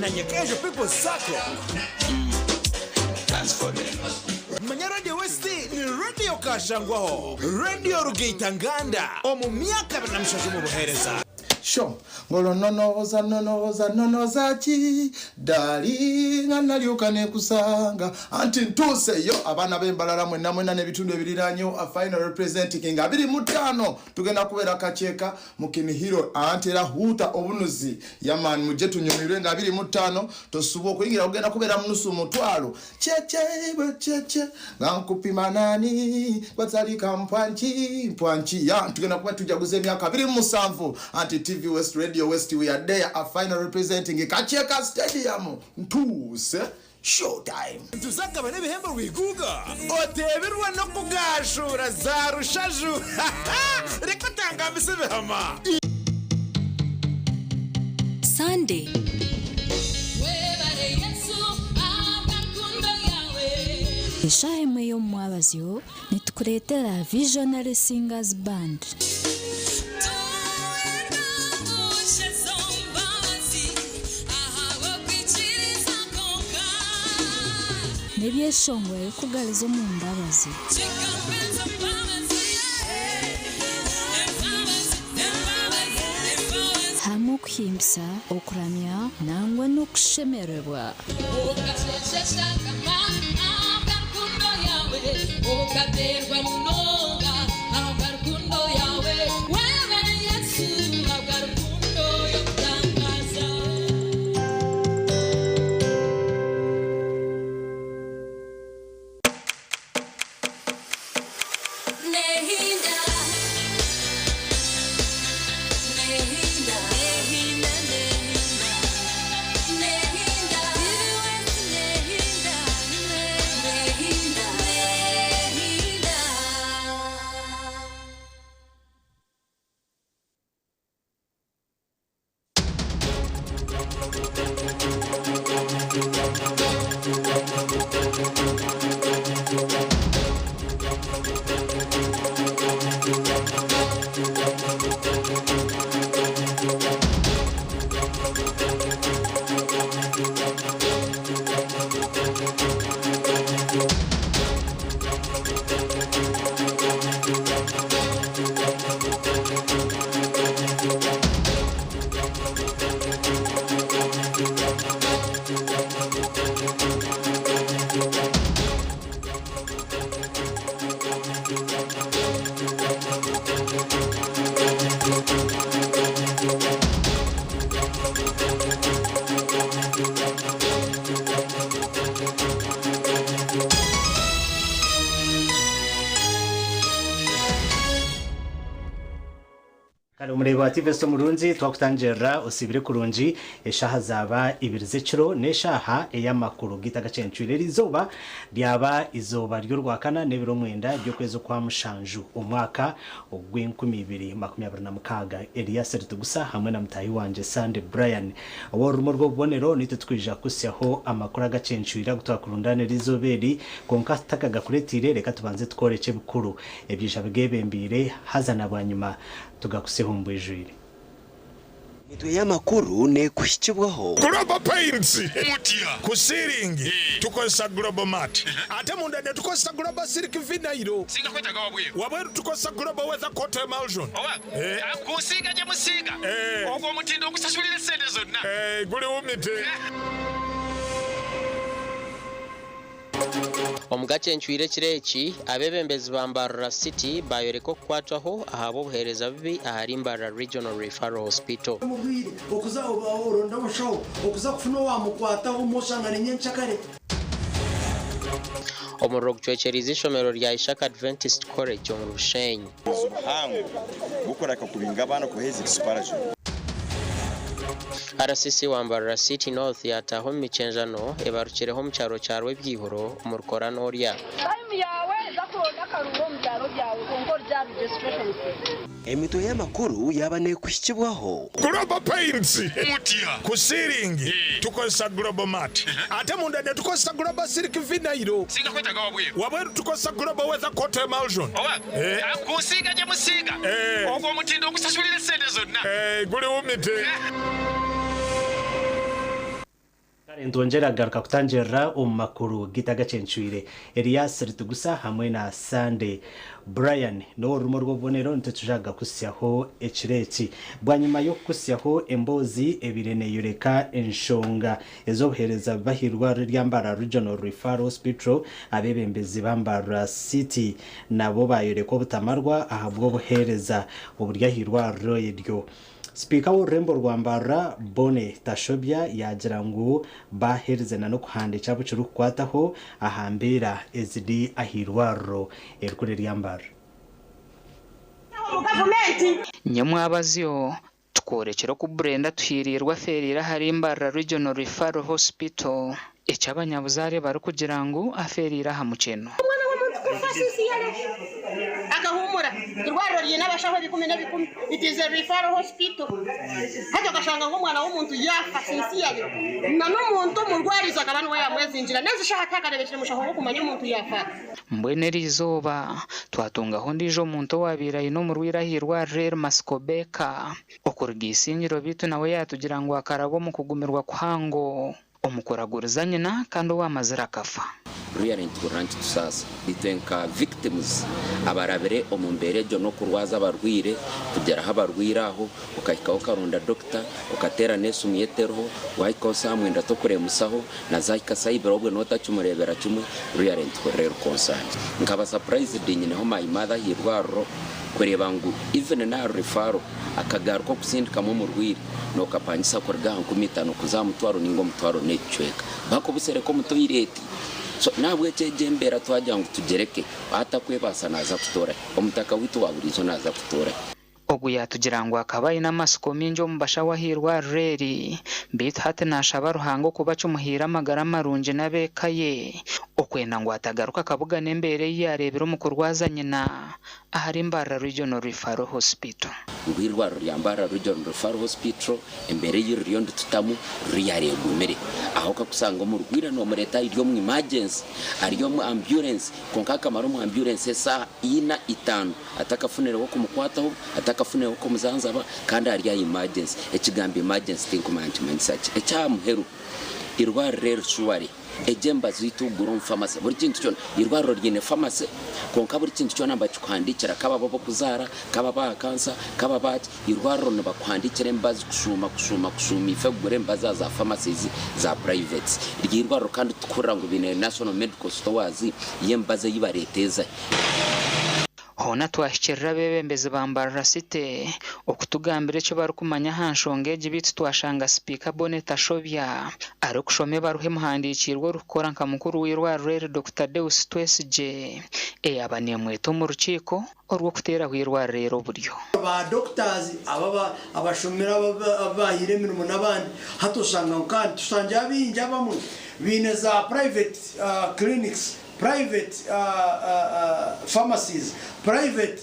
na Nyekejo People Circle. That's for them. Manya Radio West ni radio kashangwaho, radio Rugeitanganda, omu miaka na mshashumu buhereza. Sho, ngolo nonoza chi, darling, analiuka nekusanga. Anti ntuse yo, abana bembalala mwena nebitundu ebiriranyo, a final representing abiri mutano, tugenda kubera kacheka, mukinihiro, antera HUUTA OBUNUZI, yaman mujetu nyumirwe nga abiri mutano, tosubo kuingira ugenda kubera mnusu mutwalo, cheche, ngankupima nani, kwazalika mpwanchi, ya, tugenda kubera tujaguze miaka abiri musanvu, anti TV West, Radio West, we are there, a final representing Kacheka Stadium. Ntuse showtime. Ntuzaka bane bihembo wiguga. Oteberwa no kugashura zarushaju. Reka tanga bisebe hama. Sunday. Eshaimwe yo mwabazyo nitukuletera Visionary Singers Band. Nebyeshongwe kugalizo mu mbabazi. Hamu kuhimbisa okuramya nangwa n'okushemererwa. Umureba TV Somurunzi twakutangira usibire kurunji eshaha zaba ibirizekiro neshaha eyamakuru gitagacencure rizoba byaba izoba ryo rwakana nebiro mwenda byo kwezo kwa mushanju umwaka ogw'2026 Elias Rutugusa hamwe na mutayi wanje Sande Brian abo rumo rwo bonero nitutwija kusyaho amakuru agacencura gutwakurundane rizoberi konka takaga kuretire reka tubanze tkoreke bukuru ebyisha bgebembire hazana bwanyuma tugakusehombo ejwire Mitwe y'amakuru ne kushikibwaho Global Paints mutia kusiringi tukosa Global Mat ate mundade tukosa Global Silk Vinyl singa kwetaga wabweru tukosa Global Weather Coat Emulsion kusiga je musiga ogwo mutindo okusasulira sente zonna guli umite Omugace nchwire kireki abebembezi bambarra city bayoreko kwatwaho ahabo buhereza bibi aharimbarra regional referral hospital mubwire okuzaho bahoro ndabashaho okuzakufuna wa mukwataho umushangane nyenchakare Omurog chwecheriza ishomero rya Ishaka Adventist College mu Rushenyi hangu gukoraka kubinga abana koheza expansion RCC wambarra city north yataho michenjano ebarukireho mu cyaro cyarwe byihoro mu rukorano rya Emitwe y'amakuru yabane kushikibwaho Global Paints mutia kusiringi tukosa Global Mat ate mundade tukosa Global Silk Vinyl singa kwetaga wabweru tukosa Global Weather Coat Emulsion kusiga je musiga ogwo mutindo okusasulira sente zonna guli umite Ndongera garuka kutangira makuru gitagacencuire Elias Rutugusa hamwe na Sunday Brian no rumo rw'obonero ntitujaga kusyaho ekireki bwanyuma yo kusyaho embozi ebirene yureka enshonga ezobuhereza bahirwa ryambara Regional Referral Hospital abebembezi bambara City nabo bayureko butamarwa ahabwo buhereza uburyahirwa royedyo Speaker w'ururembo rwambara Bone Tashobya yagira ngo bahereze no kuhandika bucuru kwataho ahambira ezidi ahirwaro erkure ryambara nyamwabazyo tworekera ku Brenda twirirwa ferira hari imbara Regional Referral Hospital ecyabanyabuzare bari kugira ngo aferira hamuceno akahumura irwariro ryina bashaho bikumi na bikumi it is a referral hospital hajo gashanga ngo mwana w'umuntu yafa sincere na n'umuntu murwariza akabana we yamwezinjira neza shaka akarebeshe mushaho kumanya umuntu yafa mbwene rizoba twatungaho ndijo umuntu wabira ino mu rwirahirwa rero maskobeka okurgisingiro bitu nawe yatugira ngo akarabo mu kugumirwa kwango omukoraguriza nyina kandi wamazira kafa really turanti tusasa bitenka victims abarabere omumbere jo no kurwaza barwire kugera habarwiraho ukahikaho karunda doctor ukatera nesu myeterho wayikosa mwenda tokure musaho na zayika sayibero obwe nota cyumurebera cyumwe really tukorero concern nkaba surprise dinyine ho my mother hirwaro kureba ngo even na refaro akagaruko kusindika mu murwire no kapanyisa kurga nkumitano kuzamutwaro ningo mutwaro necweka bako busere ko mutoyireti so nabwe cyejembera twajya ngo tugereke atakwebasa naza kutora omutaka witu waburizo naza kutora ogu yatugira ngo akabaye n'amasuko minjo mubasha wahirwa reri bitu hate nashaba ruhango kuba cyumuhira amagara marunje nabekaye okwenda ngo atagaruka kabuga nembere yarebera mu kurwaza nyina ahari imbara Regional Referral Hospital ngwirwaro ryambara Regional Referral Hospital embere y'iriyo ndututamu riyaregumere aho kakusanga mu rwira no mureta iryo mu emergency ariyo mu ambulance konka kamaro mu ambulance sa ina itanu atakafunere wo kumukwataho atakafunere wo kumuzanzaba kandi ari ya emergency ekigambi emergency think management search echamuheru irwaro rero shuwari ejemba zitu gurum pharmacy buri kintu cyo irwaro ryine pharmacy konka buri kintu cyo namba cykwandikira kaba babo kuzara kaba ba cancer kaba bati irwaro no bakwandikira embazi kusuma ife gure embaza za pharmacies za private irwaro kandi tukura ngo bine national medical stores yembaze yibareteza hona twashikirira bebembeze bambara City okutugambira cyo bari kumanya hanshongeje bitu twashanga Speaker Bone Tashobya ari kushome baruhe muhandikirwa rukora nka mukuru w'irwa rero Dr. Deus Twesije abanemweto mu rukiko orwo kutera w'irwa rero buryo ba doctors abashomera abahire mirimo nabandi hatoshanga kandi tusanje abinja bamwe bine za private clinics private pharmacies private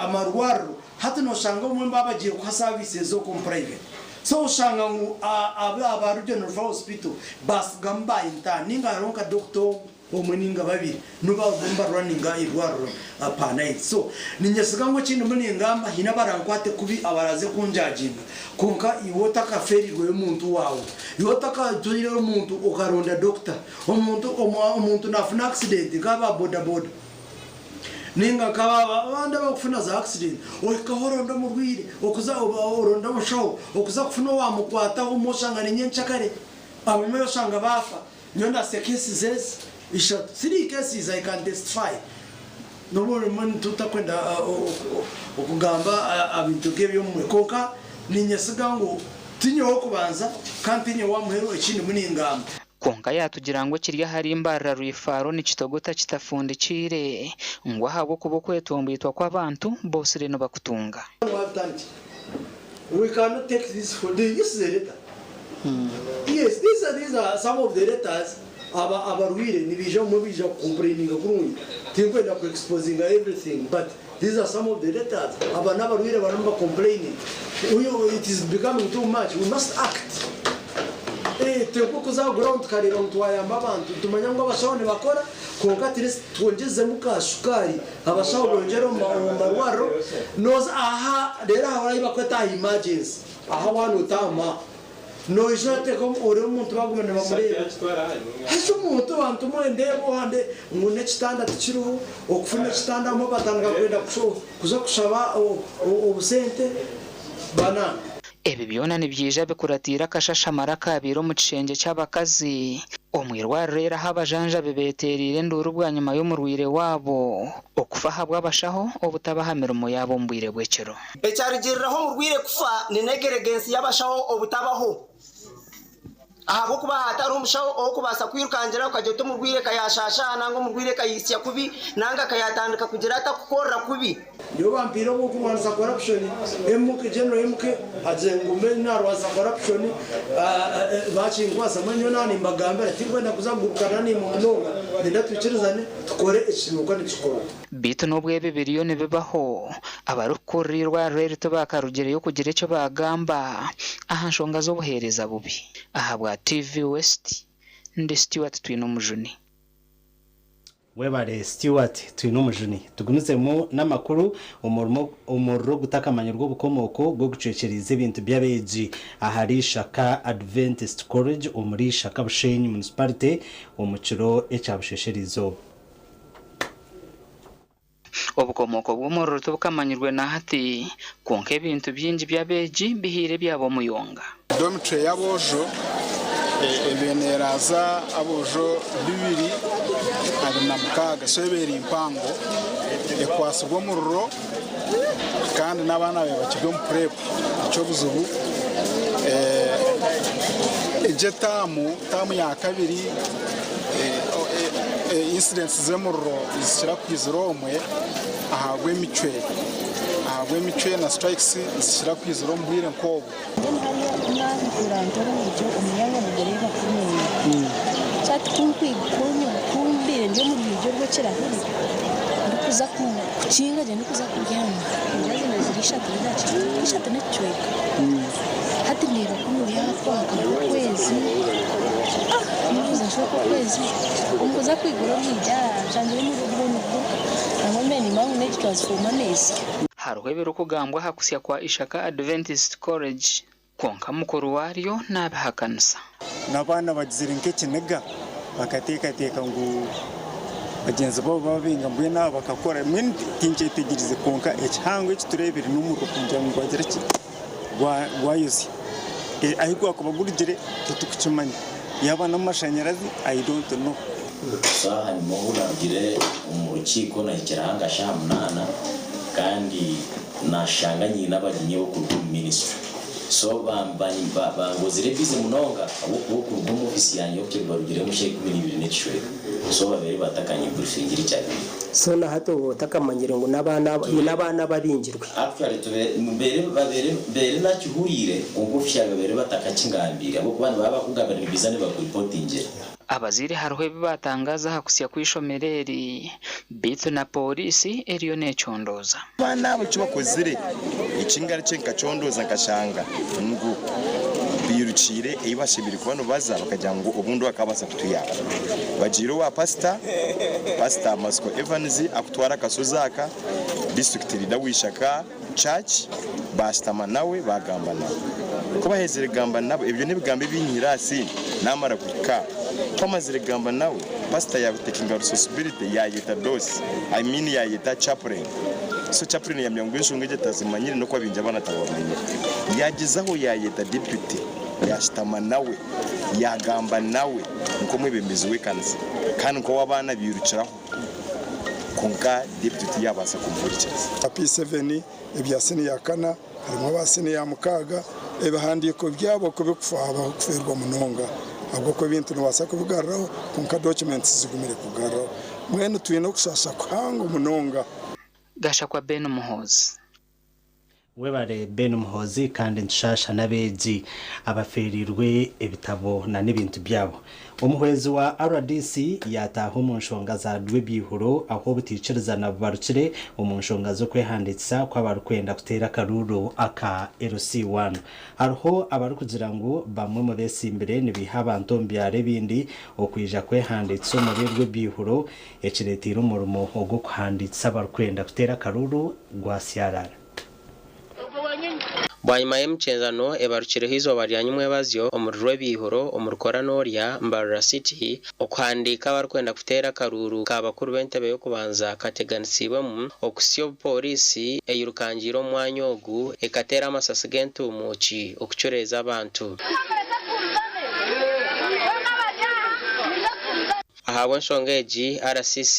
amarwaro hata no shanga umwe babagiye kwa services zo ku private so shanga aba Regional Referral Hospital bas gamba inta ninga ronka doctor omuninga babiri nuba gomba runninga irwaro apana so ninyesiga ngo kintu muri ngamba hina barankwate kubi abaraze kunjajinga konka iwota kaferirwe umuntu wawe iwota ka turire umuntu ukaronda doctor umuntu nafuna accident gaba boda ninga kaba abandi bakufuna za accident okahoronda mu rwire okuza oronda mushaho okuza kufuna wa mukwata umushanga ninyenchakare abamwe yoshanga bafa nyonda cases ishot 3 cases I can testify no more man tutakwenda okugamba abintu gebyo mu koka ninyesiga ngo tinyo okubanza kantinye wa muhero ekindi muningamba konka yatugira ngo kirya hari imbara Referral ni kitogota kitafundikire ngo habo kuboko etumbitwa kw'abantu bose reno bakutunga we cannot take this for the letter. Yes, these are some of the letters abarwire nibija mu bija complaining kurungi tinkwenda ku exposing everything but these are some of the letters abana barwire baramba complaining it is becoming too much we must act teko kuza ground karira mutwaya abantu tumanya ngo abashone bakora konka tirisi twongeze mukashukari abashaho bongero marwaro noza aha rero abarayi bakweta emergency aha wanu tama no ijate ko uri umuntu bagumene bamureba hasi umuntu wantu mwendebo hande ngune kitanda tikiruho okufuna kitanda mo batanga kwenda kuza kushaba obusente bana ebi byona nibyije bikuratira akashashamara kabiro mu kishenge cy'abakazi omwirwariro rero aho abajanja bebeterire nduru bwa nyuma y'umurwire wabo okufaha bwabashaho obutabahamira mu yabo mbwire bwekero ecyarigiriraho murwire kufa ni negeregensi yabashaho obutabaho ahabo kuba hatari umushaho okubasa kwirukangira ukajya tumurwire kayashasha nanga umurwire kayisya kubi nanga kayatandika kugira atakukorra kubi yo bampiro ko kumanza corruption emuke general emuke azengume narwaza corruption bachingwaza manyo nani mbagamba ati kwenda kuzagurukana ni munonga ndenda twikirizane tukore ikinuko n'ikikora bitu n'ubwebe biliyoni bibaho abarukurirwa rero tubakarugereyo kugira icyo bagamba aha nshonga zo buhereza bubi aha bwa TV West ndi Stewart Twinumujuni webare Stewart Twinumujuni tugunuzemo n'amakuru umurro gutakamanya rwo bukomoko bwo gucecereza ibintu by'abeji ahari Shaka Adventist College umuri Shaka Bushenyi Municipality umuciro ecabushesherizo obukomoko bw'umurro tubukamanyirwe na hati konke ibintu byinji by'abeji bihire byabo muyonga dormitory y'abojo ebeneraza abojo bibiri ari na mukaga sobera impango ekwasirwa umurro kandi n'abana be bakirwa mu prep cyo buzubu ejetamu ya kabiri incidents z'umurro zishyira ku iziromwe ahagwe micwe na strikes zishyira ku iziro mbwire nkobo kumbire ndio mu bijyo rwo kirahuri ndikuza kukinga je ndikuza kuryama ndaje nazirisha n'icweka hati nero kumuri hapo kwezi nibuza shoko kwezi umuza kwigura mwija janje mu rugo nangombe ni mangu ne transforma nesi haruhebero kugambwa hakusya kwa Ishaka Adventist College konka mukuru waryo nabahakanisa n'abana bagizira nk'ekinega bakatekateka ngo bagenzi babo babinga mbwe nabo bakakora mwe tinchetegirize konka ekihangwe kiturebere n'umuro kunja ngo bagire ki wayuzi ahigwa ko bagurigire tutukimanya yaba n'amashanyarazi I don't know saha ni muhuragire umurukiko na ikiranga shamunana kandi nashanganye n'abaginye bo ku ministry so bangozire bize munonga abo ku office yanyu yo kibarugire mu sheke 2024 so babere batakanye briefing iri cyane so na hato takamanyire ngo n'abana baringirwe actually tube mbere na cyuhurire ngo official babere batakakingambira abo kubana baba kugabanira bizane bakuripotingira abaziri haruhe batangaza hakusya kwishomereri bitu na polisi eriyo necondoza bana abo kibakozire ikingara cenka condoza nkashanga ngo birucire ibashibiri kubano baza bakagira ngo ubundi bakabasa kutuyaba bagiro wa pastor Masko Evans akutwara kasozaka district leader wishaka church bastama nawe bagamba nawe kuba hezere gamba nabo ibyo nibigambe binyirasi namara kwika kwamazire gamba nawe pastor ya taking responsibility ya yeta dose ya yeta chaplain so chaplain ya myongwesho ngeje tazimanyire no kwabinja bana tabamenye yagizaho ya yeta deputy yashitama nawe yagamba nawe nko mwebembeziwe kanzi kandi ko wabana birukiraho konka deputy yabasa kumvurikiza P7 ebyasini yakana harimo abasini ya mukaga ebahandi ko byabo ko bikufaba kuferwa munonga ahubwo ko bintu nibasa kubigarraho konka documents zigumire kugarraho mwene tuyino kushasha kwangu munonga gasha kwa Ben Muhozi webare Ben Muhozi kandi nshasha nabeji abaferirwe ebitabo na n'ibintu byabo umuhwezi wa RDC yataho mu nshonga za dwebihuro aho buticereza na barukire mu nshonga zo kwehanditsa kw'abarukwenda kutera karuru aka LC1 arho abarukugira ngo bamwe mu besi imbere nibihabanto mbyare bindi okwija kwehanditsa mu rwego bihuro ekiretira umurimo wo kuhanditsa abarukwenda kutera karuru gwa siarara Wanyuma y'emchenzano ebarukireho izoba rya nyumwe bazyo omuriro w'ebihuro omurukora norya Mbarara City okuhandika abarukwenda kutera akaruru k'abakuru b'entebe yo kubanza kateganisibwemu okusya obupolisi eyirukangira omwanya ogu ekatera amasasi g'entumuki okucureza abantu. Ahabwa ensonga egi RCC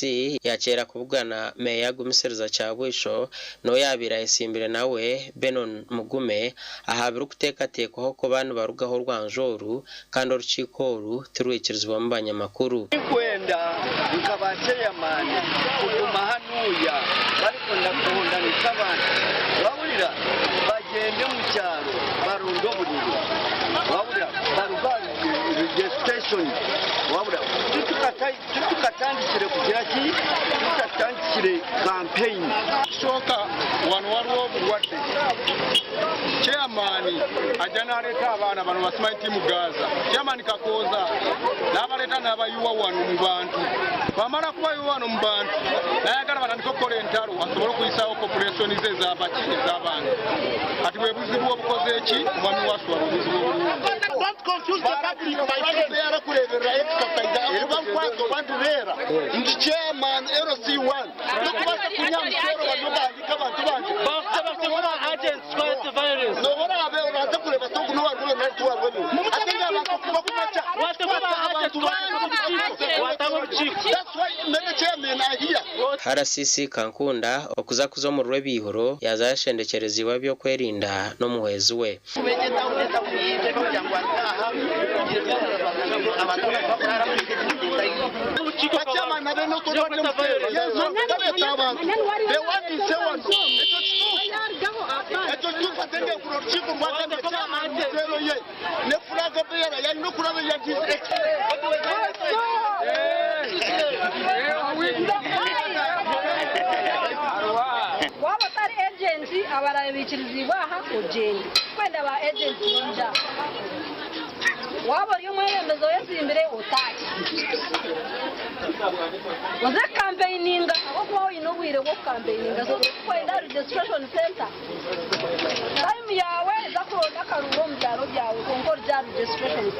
yakera kuvugana meya gumisiriza cya Bwisho no yabira esimbire nawe Benon Mugume ahabira kutekatekaho ko bantu barugaho rwanjoru kandi urukiko ru turwikirizwa mu banyamakuru kwenda nkabashe yamani kuguma hanuya barikunda kuhunda n'abantu babulira bagende mu cyaro barundo buriro babulira barubari registration babulira tukatandikire kugira ki tukatandikire campaign shoka wanwaruo bulwadde chairman ajana aleta abana bano basmaiti mu Gaza chairman kakoza n'abaleta n'abayuwa wano mu bantu bamala kubayuwa wano mu bantu nayagala batandika okukola entalo asobola okuyisawo population ze z'abakiri z'abantu ati bwe buzibu obukoze eki omwami wasu wano obuzibu obulungi. Don't confuse the public by saying kurebera exercise abantu bantu rera ndi chairman LC1 nokubasa kunyamusoro banobandika abantu banje bafite baba agents fight violence no bora abe uraza kureba so kuno wantu netu wabwe atenga abantu kuba kumacha abantu that's why many chairman are here. RCC Kankunda okuza kuzo mu rwebihuro yazashendekerezibwa byo kwerinda no muhezi we. Wabatari agency abarabikiriziwa hakojeni kwenda ba agency nja waba uri umweremezo yesimbire utaki waza campaigninga abo kwa inobwire wo campaigninga so kwenda registration center time yawe zakuronda karuro mbyaro byawe kongo rya registration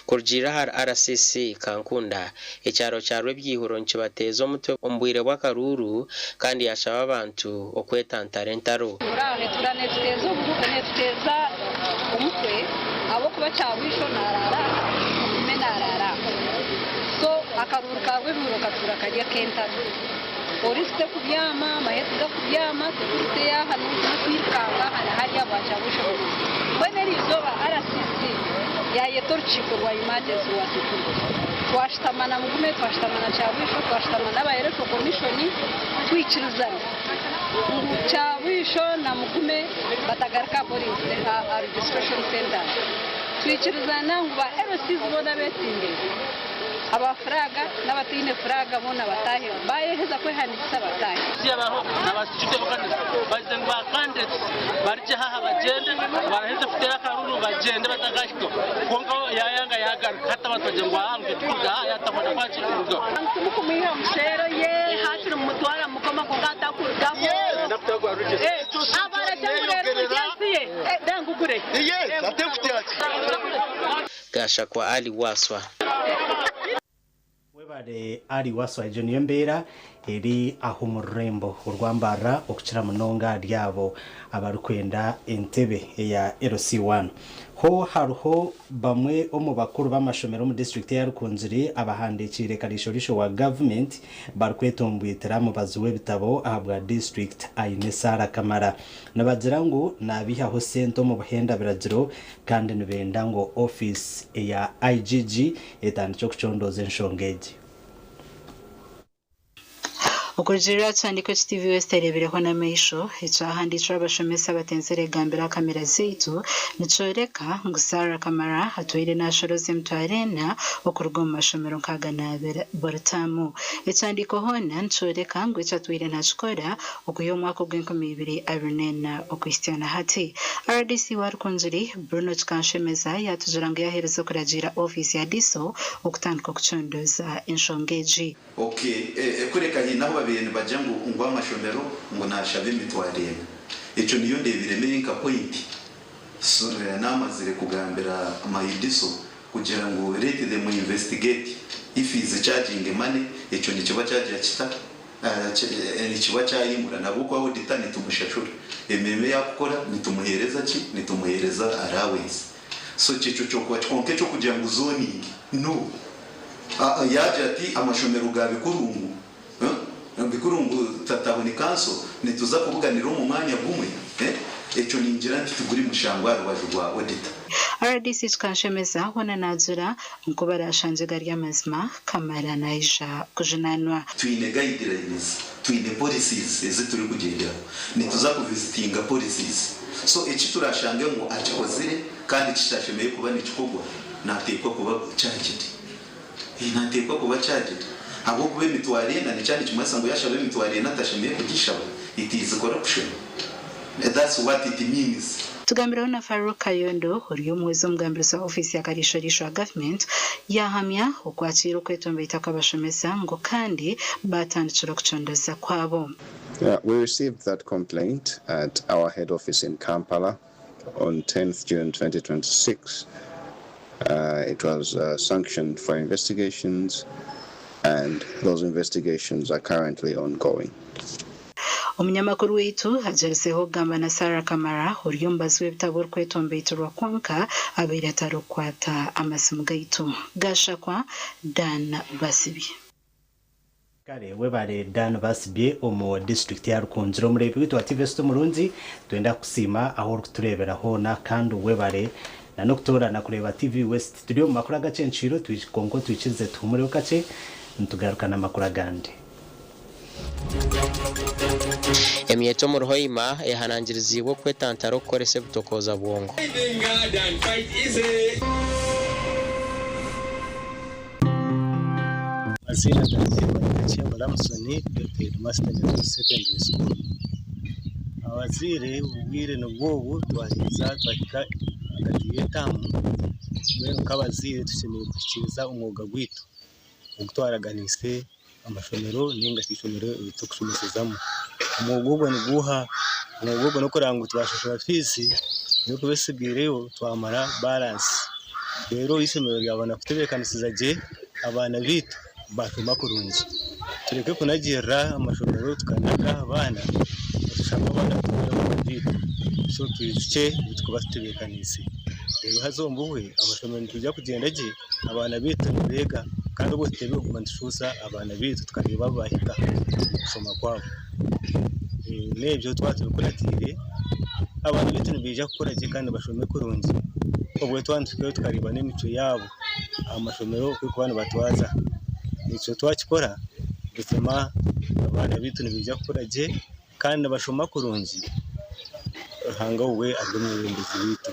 kurgira har RCC Kankunda ecyaro cyarwe byihuro nkibatezo mutwe ombwire bw'akaruru kandi yashaba abantu okwetantara entaro urahe turaneteza ubukuteza umutwe abo kuba cyabwisho narara menarara so akaruru kawe biro katura kajya kenta polisi kubyama mahetse kubyama polisi ya hano kwirkanga hari abacabwisho bene rizoba RCC yaye torchiko rwa emergency wasitu twashtamana mugume twashtamana cyabwisho twashtamana abayerezo commission twikirizana cyabwisho na mugume batagarika police a registration center twikirizana ngo ba RCC boda betinde abafraga n'abatine fraga bona batahe bayeheza kwehandikisa batahe siyabaho nabasitute bakaniza bazen ba candidates barije haha bagende baraheze kutera karuru bagende batagashiko kongo yayanga yagar kata batoje ngo ahange tukuga yatabona kwaci kurugo mukumiha musero ye haturi mutwara mukoma kongata kuruga ndakutagwa ruje abara temure dangugure yes atekutyaci gasha kwa Ali Waswa webare Ali Waswa ejo niyo mbera eri aho murembo urwambara okukira munonga ryabo abarukwenda entebe ya LC1 ho haruho bamwe omu bakuru b'amashomero mu district ya Rukunziri abahandikire karishorisho wa government barukwetombuitira mu bazuwe bitabo ahabwa district Ainesara Kamara nabagira ngo nabihaho sento mu buhenda biragiro kandi nibenda ngo office ya IGG etandicyo kucondoza enshongeje Ukujira cyandiko TV West rebereho na meisho icahandi abashomesa batenzere gambira kamera zeitu nicoreka ngusara Kamara hatuire na shoroze mtwarena okurugoma mashomero kagana bortamu icandiko hona nicoreka ngwica tuire na chikora okuyo mwako bw'inkomibiri Arunena okwistiana hati RDC wa Rukunziri Bruno Tkanshemeza yatujuranga yaherezo kuragira office ya diso okutandika kucondoza inshongeji kureka hinaho babene bajya ngo amashomero ngo nashabe mitwarena ico niyo ndebiremeye nka point so namazire kugambira amayidiso kugira ngo let them investigate if is charging money echo nikiba cyagira kita nikiba cyayimura nabo kwa auditor nitumushashura ememe yakora nitumuhereza nitumuhereza allowance so cyo cyo kwa konke cyo kugira ngo zoning no yaje ati amashomero gabe kurungu bikurungu tatabone kanso nituza kubuganira mu mwanya gumwe echo ningira ntituguri mushangwa rwajugwa auditor RDC tkanshemeza wana nazura nkubara shanje gari y'amazima kamara naisha kujinanwa twine guidelines twine policies ezituri kugendera nituza kuvisitinga policies so echi turashange ngo achikozire kandi kishashemeye kuba nikikogwa natekwa kuba charged natekwa kuba charged abo kube mitware na cyane kimwesa ngo yashabe mitware natashemeye kugishaba it is corruption. That's what it means. Tugambiraho na Farouk Kayondo uriyo muzi umugambirizo wa ofisi ya karishorisho government yahamya ukwakira ukwetombeita kw'abashomesa ngo kandi batandikira kucondoza kwabo. We received that complaint at our head office in Kampala on 10th June 2026. It was sanctioned for investigations, and those investigations are currently ongoing. Umunyamakuru wetu hajereseho gamba na Sara Kamara uriyo mbazwe bitabur kwetombeita rwakonka abiri atarukwata amasimu gaitu gashakwa Dan Basibi. Kare webare Dan Basibye omu district ya Rukunziro murebi witu ativeste murunzi twenda kusima aho tureberaho na kandi webare na noktora na kureba TV West studio makuru agacenshiro twikonko twikize tumure kace ntugarukana makuru agandi. Emyeto muruhoima ehanangiriziwe kwetantaro korese butokoza bwongo. Azina ganze Balamusoni Peter Master Secondary School. Awazire ubwire n'ubwobu twahiza twakika agatiye tamu. Bero kabazire tukeneye gukiza umwuga gwitu. Ugutwaraganise amashomero ninga kishomero bitukusumesezamo. Umwuga n'iguha umwuga no kuranga tubashashura fisi yo kubesigireyo twamara balance. Rero isomero ryabana kutebekanisiza je abana bitu batuma kurunzi tureke kunagira amashomero tukanaga abana dushaka abana kubera bitu so twice bitkubatebekanisi rero hazombuwe amashomero tujya kugenda je abana bitu mbega kandi ubwo tebe kumantishuza abana bitu tukareba bahika kusoma kwabo nebyo twatukuratire abana bitu nibija gukora je kandi bashome kurunzi ubwo twandike tukareba n'imico yabo amashomero kuri kubana batwaza icyo twakikora bituma abana bitu nibija gukora je kandi bashoma kurunzi hanga we agumwirembizi bitu.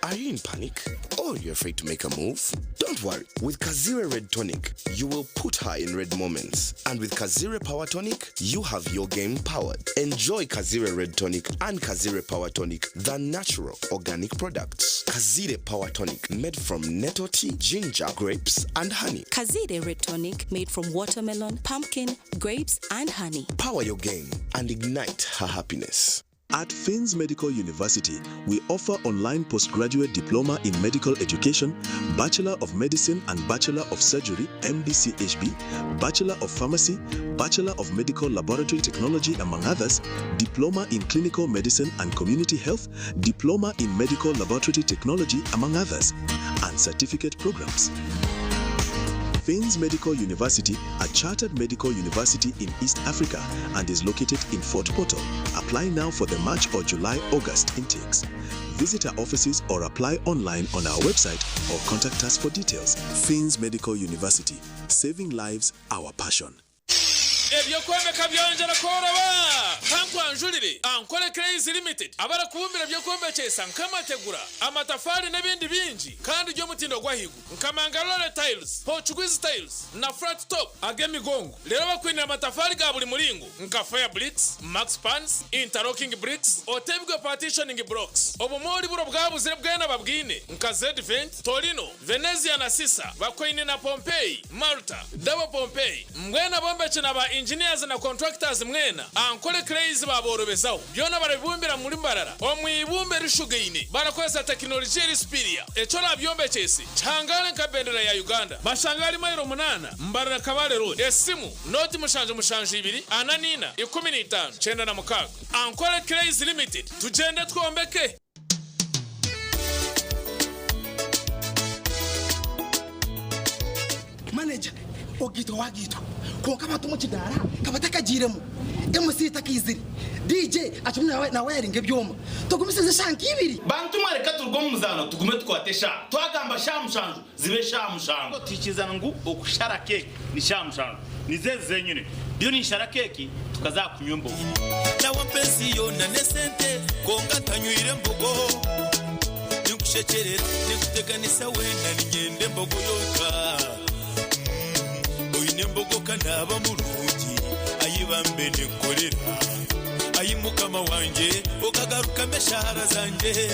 Are you in panic? Or you're afraid to make a move? Don't worry. With Kazire Red Tonic, you will put her in red moments. And with Kazire Power Tonic, you have your game powered. Enjoy Kazire Red Tonic and Kazire Power Tonic, the natural organic products. Kazire Power Tonic, made from nettle tea, ginger, grapes, and honey. Kazire Red Tonic, made from watermelon, pumpkin, grapes, and honey. Power your game and ignite her happiness. At Fins Medical University, we offer online postgraduate diploma in medical education, Bachelor of Medicine and Bachelor of Surgery, MDCHB, Bachelor of Pharmacy, Bachelor of Medical Laboratory Technology, among others, Diploma in Clinical Medicine and Community Health, Diploma in Medical Laboratory Technology, among others, and certificate programs. Fins Medical University, a chartered medical university in East Africa and is located in Fort Portal. Apply now for the March or July-August intakes. Visit our offices or apply online on our website or contact us for details. Fins Medical University, saving lives, our passion. ebyo kwomeka byongera koroba kankwanjulire ankole Crazy Limited abara kubumbira byo kwombekesa nkamategura amatafari n'ebindi bingi kandi ryo mutindo gwahigu nkamangalore tiles Portuguese tiles na flat top agemigongo lero bakwinira amatafari ga buli mulingo nka fire bricks max pans interlocking bricks otebwe partitioning blocks obumori buro bwabuzire bwena babwine nka Z-Vent Torino Venezia na Sisa bakwine na Pompeii Malta Double Pompeii mwena bombeche na ba engineers na contractors mwena ankole Crazy baborobezaho byona barabibumbira muri mbarara omwibumbe rishugeine barakoza technology rispiria echo nabyombeche changale nka bendera ya Uganda bashangali mayiro 8 mbarara kabale road esimu noti mushanje 2 ananina 15 chenda na mukaga ankole Crazy Limited tugende twombeke manager ogito wagito konka batu mu kidara kabatakagiremo MC takiziri DJ achumwe na wiring ebyoma tugumisize shanki ibiri bantu mareka turgo muzano tugume twatesha twagamba shamushanju zibe shamushanju tikizana ngu okushara cake ni shamushanju nizeze nyine byo ni shara cake tukazakunywa mbogo na wapenzi yona nesente konga tanywire mbogo nikushekere nikuteganisa wenda nigende mbogo yoka oyine kanaba mulungi ayibambe nekorera ayimukama wanje okagaruka meshara zanje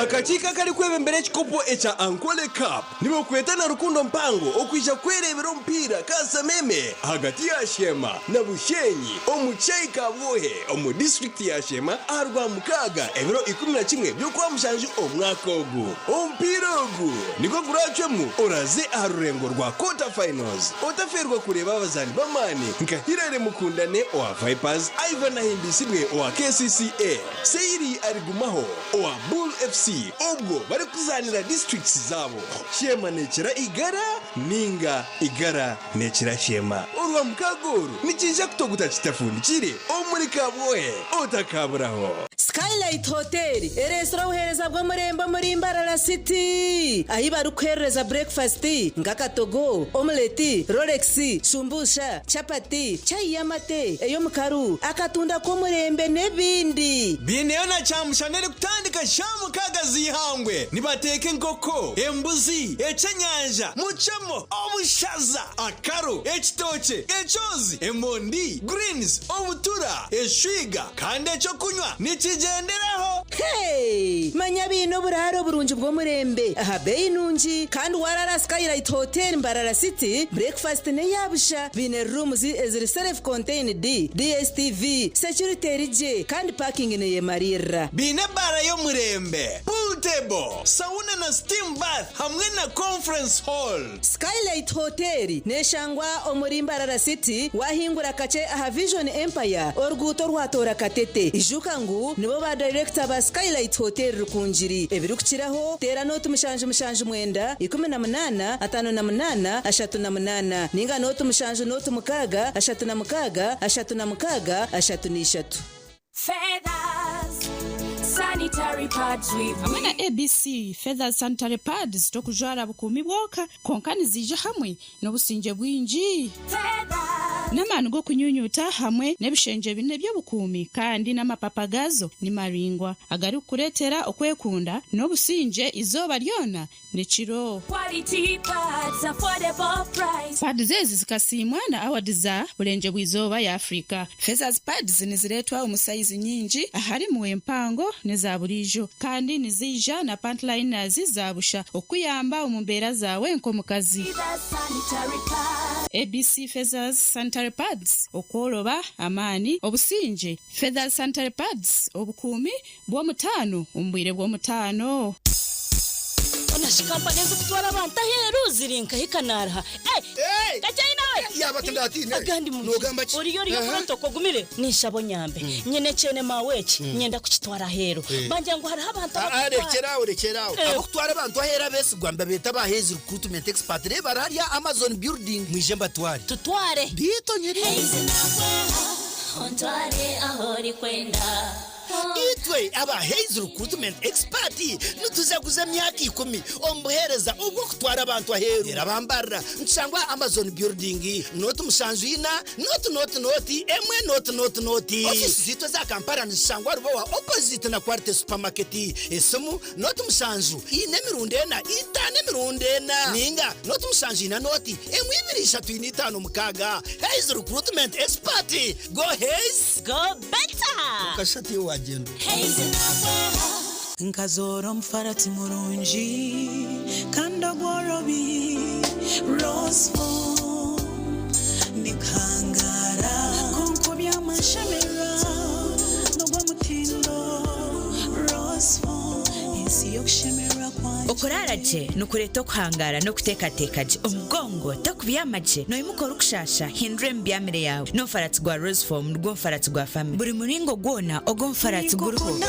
akachika kali kwebembere chikopo echa Ankole Cup nibo kwetana rukundo mpango okwisha kwerebera mpira kasameme hagati ya Shema na Bushenyi omuchai kabwohe omu district ya Shema arwa mukaga ebiro 11 byo kwa mushanju omwaka ogu ompira ogu niko kurachwemu oraze arurengo rwa quarter finals otaferwa kureba abazani bamani nkahirare mukundane owa Vipers Ivan na Himbisimwe owa KCCA Seiri arigumaho owa Bull FC obwo bari kuzanira districts zabo Shema nekira igara ninga igara nekira Shema urwa mukaguru nikije kutoguta kitafundikire omuri kabwohe otakaburaho Skylight Hotel eresora uhereza bwo murembo muri Mbarara City ahi barukwereza breakfast ngakatogo omelette Rolex shumbusha chapati chai yamate eyo mukaru akatunda ko murembe nebindi bineyo na chamushanere kutandika shamu kagazi hangwe nibateke nkoko embuzi echenyanja muchamo obushaza akaro ekitoche echozi emondi greens obutura eshwiga kandi echo kunywa nikigenderaho hey manya bino buraro burunji bwo murembe aha bei nunji kandi warara Skylight Hotel Mbarara City breakfast ne yabusha bine rooms eziri self contained DSTV security rije kandi parking ne yemarira bine bara yo murembe pool table sauna na steam bath hamwe na conference hall Skylight Hotel neshangwa omuri Mbarara City wahingura kache aha Vision Empire orguto rwatora katete ijuka ngu nibo ba director ba Skylight Hotel rukunjiri ebirukiraho tera note mushanje mwenda 18 58 38 ninga note mushanje note mukaga 36 36 33 Feathers sanitary pads with amana ABC Feathers sanitary pads tokujara bukumi bwoka konkani zije hamwe n'obusinje bwinji n'amanu go kunyunyuta hamwe n'ebishenje bine byo bukumi kandi n'amapapagazo ni maringwa agari kuretera okwekunda n'obusinje izoba lyona nechiro quality pads affordable price pads zezi zikasimwa na awadiza bulenje bwizoba ya Afrika Feathers pads niziretwa omusaizi nyingi ahari mu empango neza burijo kandi nizija na pantliners zabusha okuyamba omumbera zawe nkomukazi ABC Feathers sanitary pads okoloba amani obusinje Feathers sanitary pads obukumi bwo mutano umbwire bwo mutano onashikamba neza kutwara abantu aheru zirinka hikanara gachaina we yabatandati ne agandi mu uri protoko gumire nishabo nyambe nyene chene maweki nyenda kukitwara hero banje ngo hari abantu rekeraho abo kutwara abantu ahera bese Rwanda beta bahezi recruitment expert re bararia Amazon building mwijemba tutware bito nyeri ontware ahori kwenda itwe aba Hayes Recruitment Expert nutuzaguza myaka 10 ombuhereza ubwo kutwara abantu aheru erabambara nsangwa Amazon building not musanzu ina not emwe not office zito za Kampala nsangwa rubo wa opposite na Kwarte supermarket esumu not musanzu ine mirundena itane mirundena ninga not musanzu ina noti emwe 235 mukaga Hayes Recruitment Expert go Hayes go better kashati wagendo nkazoro mfarati murunji kandagorobi rosefo nikangara konko by'amashamera nogwa mutindo rosefo insi yokushemera kwanje okoraraje nukureto kuhangara no kutekatekaje omugongo takubyamaje no imukora ukushasha hindure mbyamire yawe no farati gwa rosefo rwo farati gwa family buri muringo gwona ogo farati guruho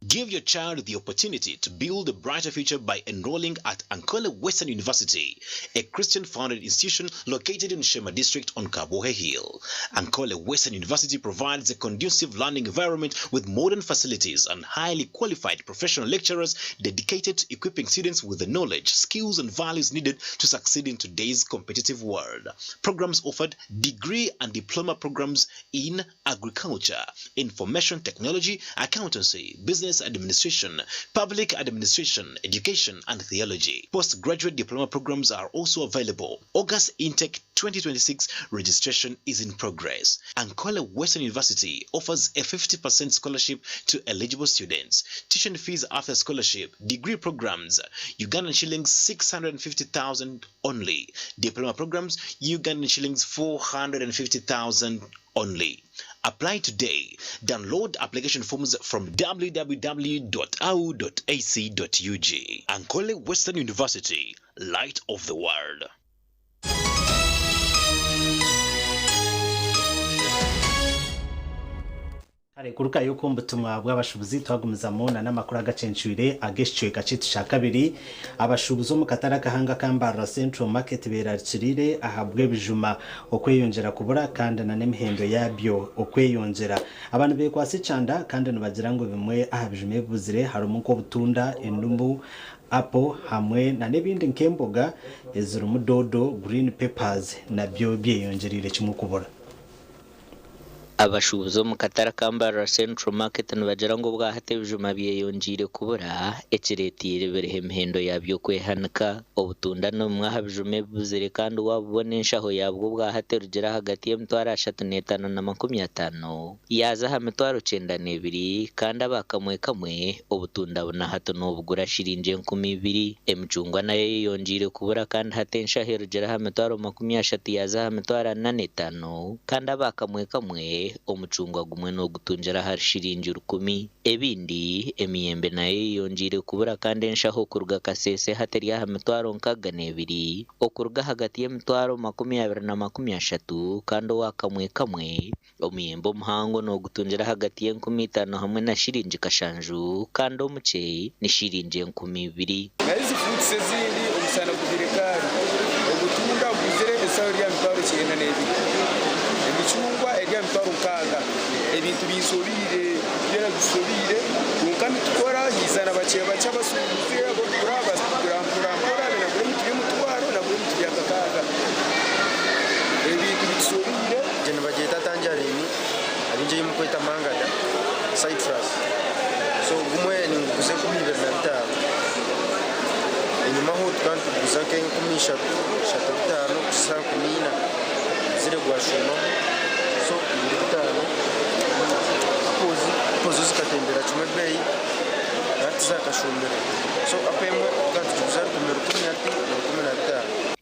Give your child the opportunity to build a brighter future by enrolling at Ankole Western University, a Christian-founded institution located in Shema District on Kabohe Hill. Ankole Western University provides a conducive learning environment with modern facilities and highly qualified professional lecturers dedicated to equipping students with the knowledge, skills, and values needed to succeed in today's competitive world. Programs offered: degree and diploma programs in agriculture, information technology, accountancy, business administration, public administration, education, and theology. Postgraduate diploma programs are also available. August Intake 2026 registration is in progress. Ankole Western University offers a 50% scholarship to eligible students. Tuition fees after scholarship: degree programs, Ugandan shillings 650,000 only. Diploma programs, Ugandan shillings 450,000 only. Apply today. Download application forms from www.au.ac.ug. Ankole Western University, light of the world. Kuruka yuko mbutumwa bw'abashubuzi twagumiza mona n'amakuru agacencuire ageshwe gace tushakabiri abashubuzo mu katara kahanga kambara Central Market berarikirire ahabwe bijuma okweyongera kubura kandi na nemihendo yabyo okweyongera abantu be kwase canda kandi nabagira ngo bimwe ahabijime buzire harumu ko butunda indumbu apo hamwe na nebindi nkemboga ezuru mudodo green peppers nabyo byeyongerire kimwe kubura. Abashubuzo mu katara kambara Central Market nbagira ngo bwahate bijuma byeyongire kubura ekiretire berehemhendo yabyo kwehanika obutunda no mwahabijume buzire kandi wabubonesha ho yabwo bwahate rugera hagati y'emitwaro 35 na 50 yaza ha mitwaro 92 kandi abakamwe kamwe obutunda buna hato no bugura shirinje 12 emicungwa nayo yongire kubura kandi hatensha he rugera ha mitwaro 30 yaza ha mitwaro 85 kandi abakamwe kamwe omucungwa gumwe no gutunjira harishirinje 10 ebindi emiyembe naye yongire kubura kandi nshaho kuruga kasese hateri ya mitwaro 2 okuruga hagati y'emitwaro 20 na 30 kandi wakamwe kamwe omiyembe omuhango no gutunjira hagati y'15 hamwe na shirinje kashanju kandi omuce ni shirinje 12 naizi fruits ezindi omusana kudirikari ogutunda kuzire esauri ya mitwaro 92 chungwa eria mitwaro 6 ebintu bisobire byera bisobire kunkami tukora yizana baciye baca basubize abo turaba kurambura na buri mutwaro na buri mutiyakaga ebintu bisobire jene bageta tanjarini abinje yimukwita mangada citrus so gumwe ni nguze kumibera na bitaro inyuma ho twantu guzake kumisha shato bitaro kusa kumina zire gwashuma so bitaro apozi zikatembera chumwe bei ati zakashumbere so apemwe kandi tuzari kumero 10 na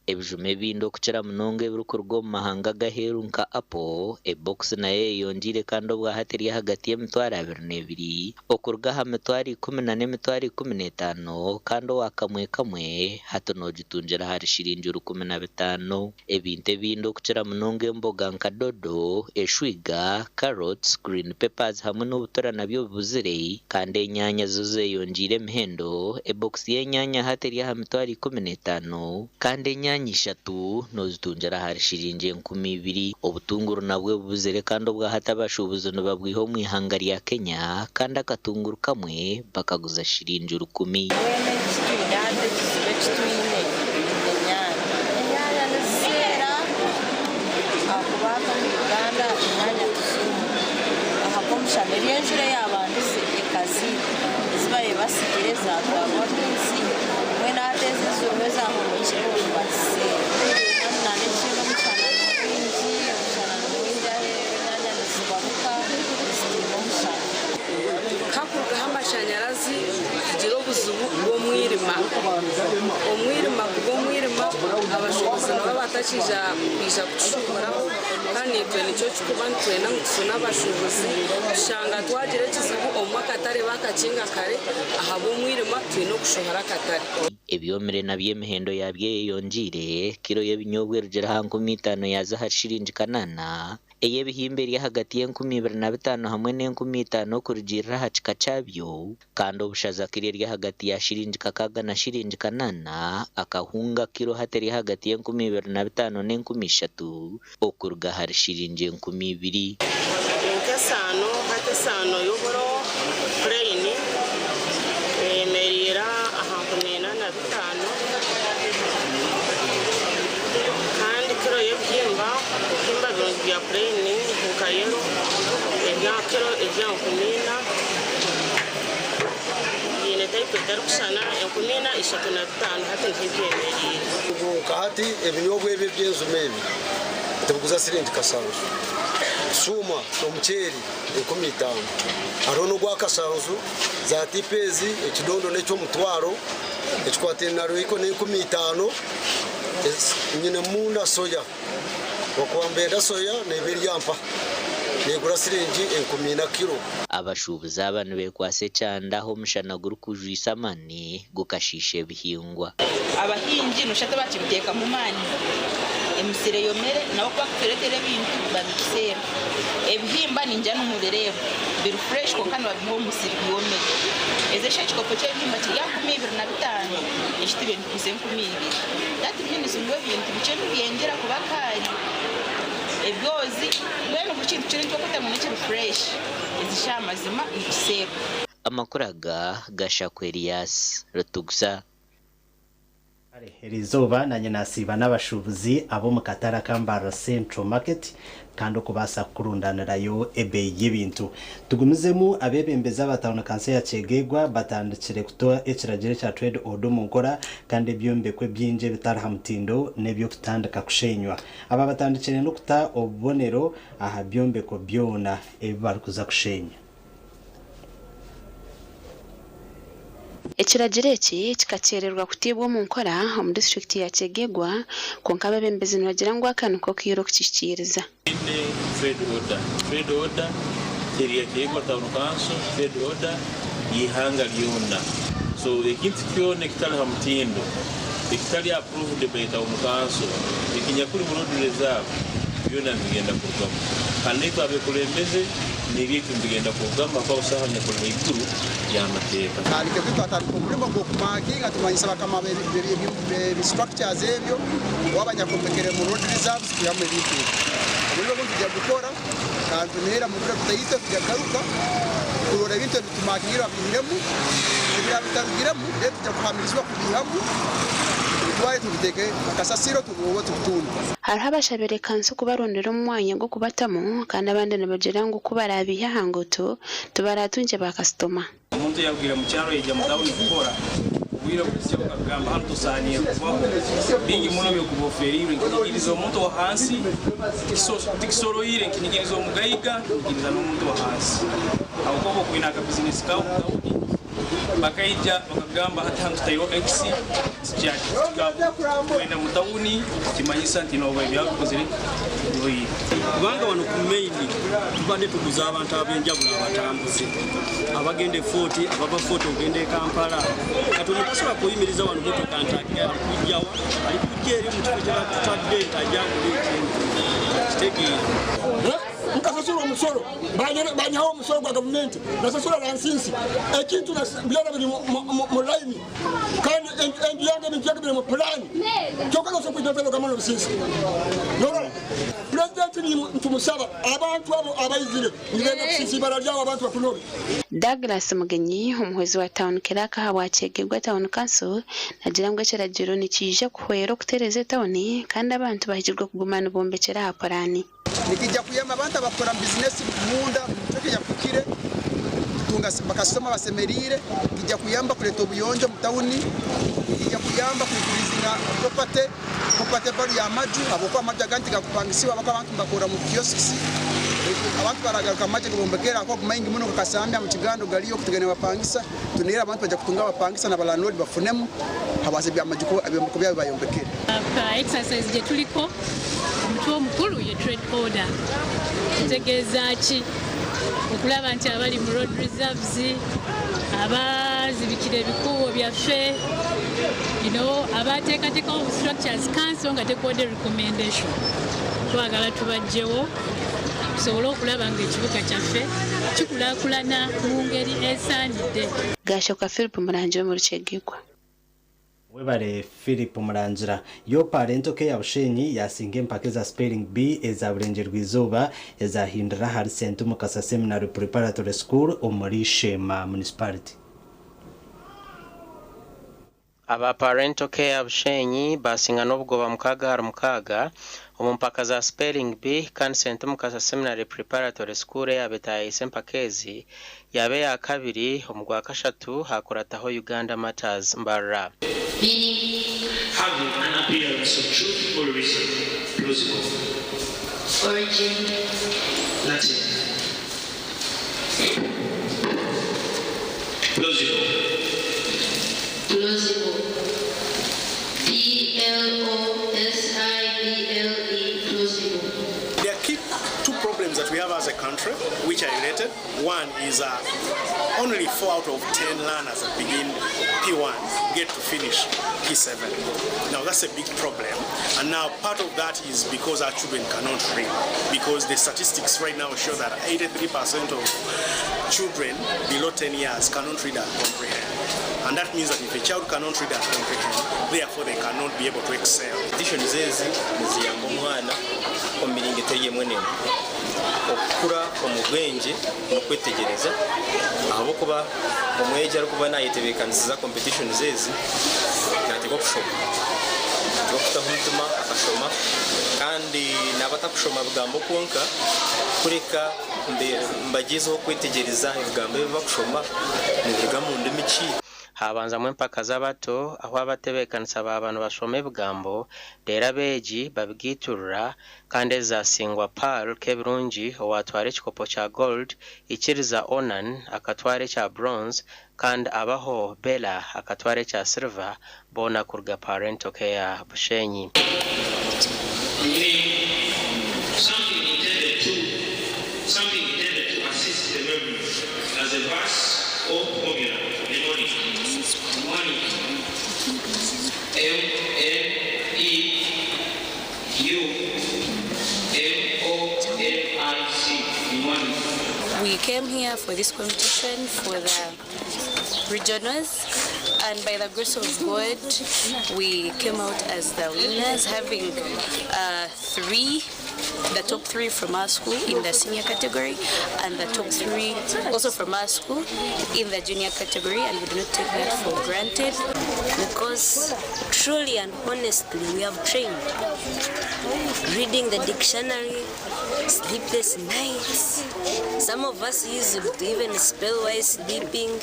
15 ebijume bindi okukira munonga ebirukurwa omu mahanga gaheru nka Apple ebox nayo yeyongiire kandi obwahatiri hagati y'emitwaro 22 okuruga aha mitwaro 10 n'emitwaro 15 kandi owakamwe kamwe hati noogitungira hari shiringi 15. Ebintu ebindi okukira munonga emboga nka dodo, eshwiga, carrots, green peppers hamwe n'obutora nabyo bibuzire kandi enyanya zo zeyongiire emihendo ebox y'enyanya hatiri aha mitwaro 15 kandi enyanya 3 noozitungira hari shiringi 20. Obutunguru nabwo bubuzire kandi obwahati abashubuzi nibabwiha omu ihanga rya Kenya kandi akatunguru kamwe bakaguza shiringi 10. Shamirienjure y'abandise ekazi zibaye basigereza twabwa munsi wena ateze zubeza aho mu kirundo base nane cyo mushana n'inji mushana n'injahe nanya nisibaruka zitimo mushana kakuruga amashanyarazi kigero buzubu bwo mwirima abashobozi nabo batakija kwija gucukuraho kandi ibyo nicyo cyukubantuye n'amusuna abashobozi ushanga twagire kizibu omwaka atari bakakinga kare aha bo mwirima twino gushohara katari. Ebyomere naby'emihendo yabyeyongiire kiro y'ebinyobwa rugera ha 15 yaza hari shiringi 8 eyebihimbe eri hagati y'25 hamwe n'50 kurugirira ha kika cyabyo kandi obushaza kiri eri hagati ya shiringi 6 na shiringi 8 akahunga kiro hatari hagati y'25 n'30 okuruga hari shiringi 20. Nkasano hatasano yoboro plain merira aha 15 kandi kiro y'ebyimba bya plain nkayero ebya kiro ebya 10 yine type darushana 10 hati ntibyemeriye ubuka hati ebinyobwa ebyo by'enzumebi tubuguza siringi kasanzu suma omucheri 15 arono gwa kasanzu za tipezi ekidondo n'ecyo mutwaro ekikwatenaro iko ne 15 nyine munda soya wakwambeda soya nebiri yampa negura siringi 10 kilo. Abashubuzi abantu bekwase cyanda aho mushana guru kujwisa mani gukashisha ebihingwa abahingi nushata bakibiteka mu mani emisire yomere nawo kwakuteretere bintu babikisera ebihimba ninja n'umurerero bir fresh ko kandi babiho musiri yomere ezesha chikopo cyo ebihimba kya 25 ishiti bintu kusemkumiri yati byini zungwe bintu bice byengera kubakari ebyozi bwene kukintu kiri twakota mu n'ikiri fresh ezisha mazima ibisera. Amakuraga gashakwe Elias Rutugusa Herizoba na nasiba n'abashubuzi abo mu katara kambara Central Market kandi okubasa kurundanirayo ebe y'ebintu tugumizemu abebembeza batanu kanse ya Chegegwa batandikire kutoa ekiragire cya trade order mu nkora kandi byombekwe byinje bitaraha mutindo nebyo kutandika kushenywa aba batandikire no kuta obubonero aha byombeko byona ebibarukuza kushenya. Ekiragire eki kikakyererwa kutibwa mu nkora omu district ya Chegegwa konka abebembezi nibagira ngu akantu kokiyiro kukikiriza. Trade order teriya Chegegwa town council trade order yihanga lyona so ekintu kyona ekitali ha mutindo ekitali approved by town council ekinyakuri mu road reserve byona bigenda kugamu kandi twabekulembeze nibyetu bigenda kugamba kwa usaha nyakuri ikuru y'amateka kandi twatari kumurimo ngo kumakinga tumanyisaba kama be structures ebyo wabanyakompekere mu road reserves kuyamwe bitu ubwo tujya gukora kandi nera mu biro tutayite kujagaruka kurora ibintu tumakingira bihiremo ibira bitagiramo rero tujya kuhamirizwa kubihamu twari tubiteke akasasiro tubuwo tutundu hariho abashabire kanso kubarondera omwanya gwo kubatamo kandi abandi nibagira ngu kubarabiha hangoto tubaratunje ba customer. Umuntu yabwira mu cyaro yijya mu tawuni gukora wira kujya kugamba hano tusaniye kubaho bingi muno byo kuboferire nkigirizo umuntu wa hansi tikisoro yire nkigirizo mugayiga nkigiriza n'umuntu wa hansi abukoko kuina ka business kawo bakaija bakagamba hata mtayo X kwenda mutawuni kimanyisa nti no byakozere boyi kubanga wano ku main tubadde tuguza abantu ab'enjawulo abatambuze abagende 40 abava 40 ogende Kampala kati omukusobola kuyimiriza wano motoka ntagira kujjawa ali kujja eri mu kifo ky'abatadde ajangule kitegeera nkasasula omusolo banyawo omusolo gwa gavumenti nasasula lansinsi ekintu byona biri mu layini kandi enju yange ebintu yange biri mu pulaani kyokka nosobola kujjatelo gamano lusinsi nola pulezidenti ntumusaba abantu abo abayizire ngenda kusiisibala lyawo abantu bakunobe. Douglas Mugenyi omuhozi wa town Kiraka habwakyegerwa town council nagira ngo ekiragiro nikije kuhwera okutereza tawuni kandi abantu bahigirwa kugumana bombekera ha pulaani nikijja kuyamba abantu abakora business munda tukijja kukire tunga bakasoma basemerire kijja kuyamba kuleta obuyonjo mu tawuni kijja kuyamba kuikulizinga property bali ya maju aboko amaju aganti gakupangisiwa abako abantu bakora mu kiosks abantu baragaruka amaje kubombekera ako kumayingi muno kukasambya mu kigando galiyo kutegene bapangisa tunira abantu bajja kutunga bapangisa na balandlord bafunemu habase bya majuko abyombo bya bayombekera exercise je tuliko omutuo mukulu ye trade order kitegeeza ki okulaba nti abali mu road reserves abazibikira ebikubo byaffe abateekateekawo structures council nga tekodde recommendation twagala tubajjewo tusobole okulaba ng'ekibuga kyaffe kikulaakulana mu ngeri esaanidde. Gashoka Philip Murangira mu Rukyegigwa. Webale Philip Murangira yo parento ke yabushenyi yasinga empake za spelling B eza burenje rwizuba ezahindura hari St Mukasa Seminary Preparatory School omuri Shema Municipality. Aba parento ke yabushenyi basinga n'obugoba mukaga omumpaka za spelling B kandi St Mukasa Seminary Preparatory School yabetayise empakezi yabe ya kabiri omugwa kashatu hakurataho Uganda Matters mbarra. Having an appearance of truth or reason, plausible. Origin, Latin. Plausible. Plausible. Plausible. Plausible. There are two problems that we have as a country, which are related. One is only 4 out of 10 learners that begin P1 get to finish P7. Now that's a big problem, and now part of that is because our children cannot read, because the statistics right now show that 83% of children below 10 years cannot read and comprehend. And that means that if a child cannot read and comprehend, therefore they cannot be able to excel. Conditions zezi niziyamba omwana omumiringito y'emwenene okukura omubwenge n'okwetegereza ahabwokuba omwejo arikuba nayetebekanisiza competition zezi nategwa kushoma okutaho omutima akashoma kandi n'abatakushoma bigambo kwonka kureka mbagezeho kwetegereza ebigambo ebi bakushoma nibiruga mu ndimi ki. Habanzamu empaka z'abato aho abatebekanisa b'abantu bashoma ebigambo deera beegi babigiiturira kandi ezasingwa Paul Kebirungi owatwara ekikopo kya gold ikiriza Onan akatwara ekya bronze kandi abaho Bella akatwara ekya silver bona kuruga parento care Bushenyi. Something intended to assist the memory as a verse or formula mnemonic. We came here for this competition for the regionals, and by the grace of God, we came out as the winners, having the top three from our school in the senior category, and the top three also from our school in the junior category, and we do not take that for granted, because truly and honestly we have trained. Reading the dictionary, sleepless nights. Some of us use it to even spell while sleeping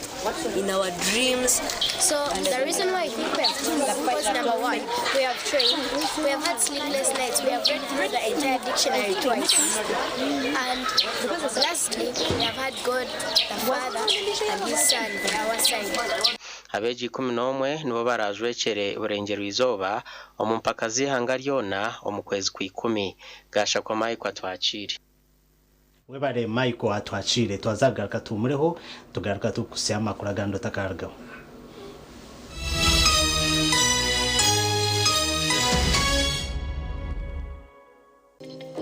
in our dreams. So the reason why I think we have done that, because number one, we have trained, we have had sleepless nights, we have read through the entire dictionary twice. And lastly, we have had God, the Father, and His Son by our side. Abeji 11 nibo barajwekere burengero izoba omumpaka zihanga ryona omukwezi kw'ikumi gasha kwa Mike atwakire webare Mike atwakire twazagaruka tumureho tugaruka tukusya amakuru agando takargaho.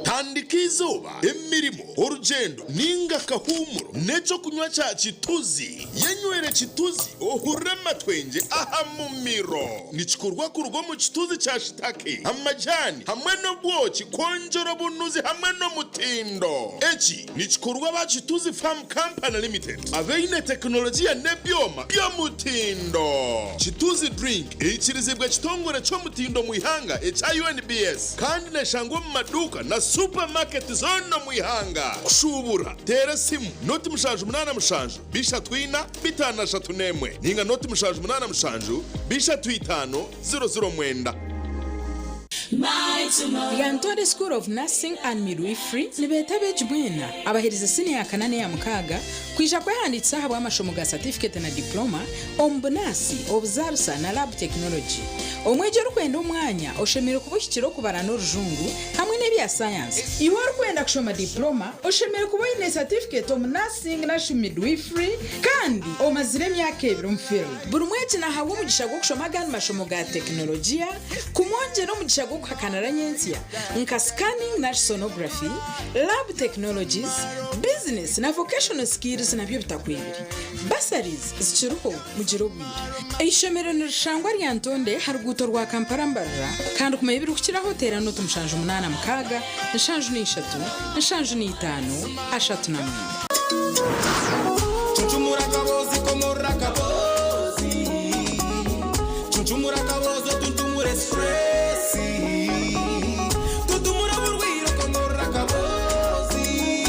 Tandika izuba emirimo urugendo ninga kahumuro neco kunywa cha chituzi yenywere chituzi ohure matwenge aha mumiro nichikurwa kurugo mu chituzi cha shitake amajani hamwe no bwoki konjoro bunuzi hamwe no mutindo echi nichikurwa ba chituzi farm company limited aveine teknolojia nebyoma byo mutindo chituzi drink ichirizibwa chitongore cyo mutindo muihanga echa UNBS kandi neshangwa mu maduka na supermarket zono muihanga kushubura tera simu noti mushaje 8 mushaje bisha twina bitana shatunemwe ninga noti mushaje 8 mushaje bisha twitano 00 mwenda. The Antone School of Nursing and Midwifery nibetabe jibwena abahiriza senior kanane ya mukaga kwisha kwanditsa habo amashomo ga certificate na diploma ombunasi obzarusa na lab technology omwejero kwenda umwanya oshemere kubushyikiro kubara no rujungu hamwe n'ebya science iwo kwenda kushoma diploma oshemere kubona certificate of nursing na midwifery kandi omazire myaka 2 mu field buri mweje na hawo mugisha go kushoma gan mashomo ga teknolojia kumonje no mugisha go kuhakanara nyensia nka scanning na sonography lab technologies business na vocational skills na byo bitakwibiri basaries zichiruko mugiro bwira ishomero nirishangwa rya Ntonde haruguto rwa Kampala mbarra kandi kumayibiri kukira hotera no tumshanje 8 mukaga nshanje ni 3 nshanje ni 5 ashatu na 4 Chuchumura kabozi komora kabozi Chuchumura kabozi tuntumure stress Tuntumura burwiro komora kabozi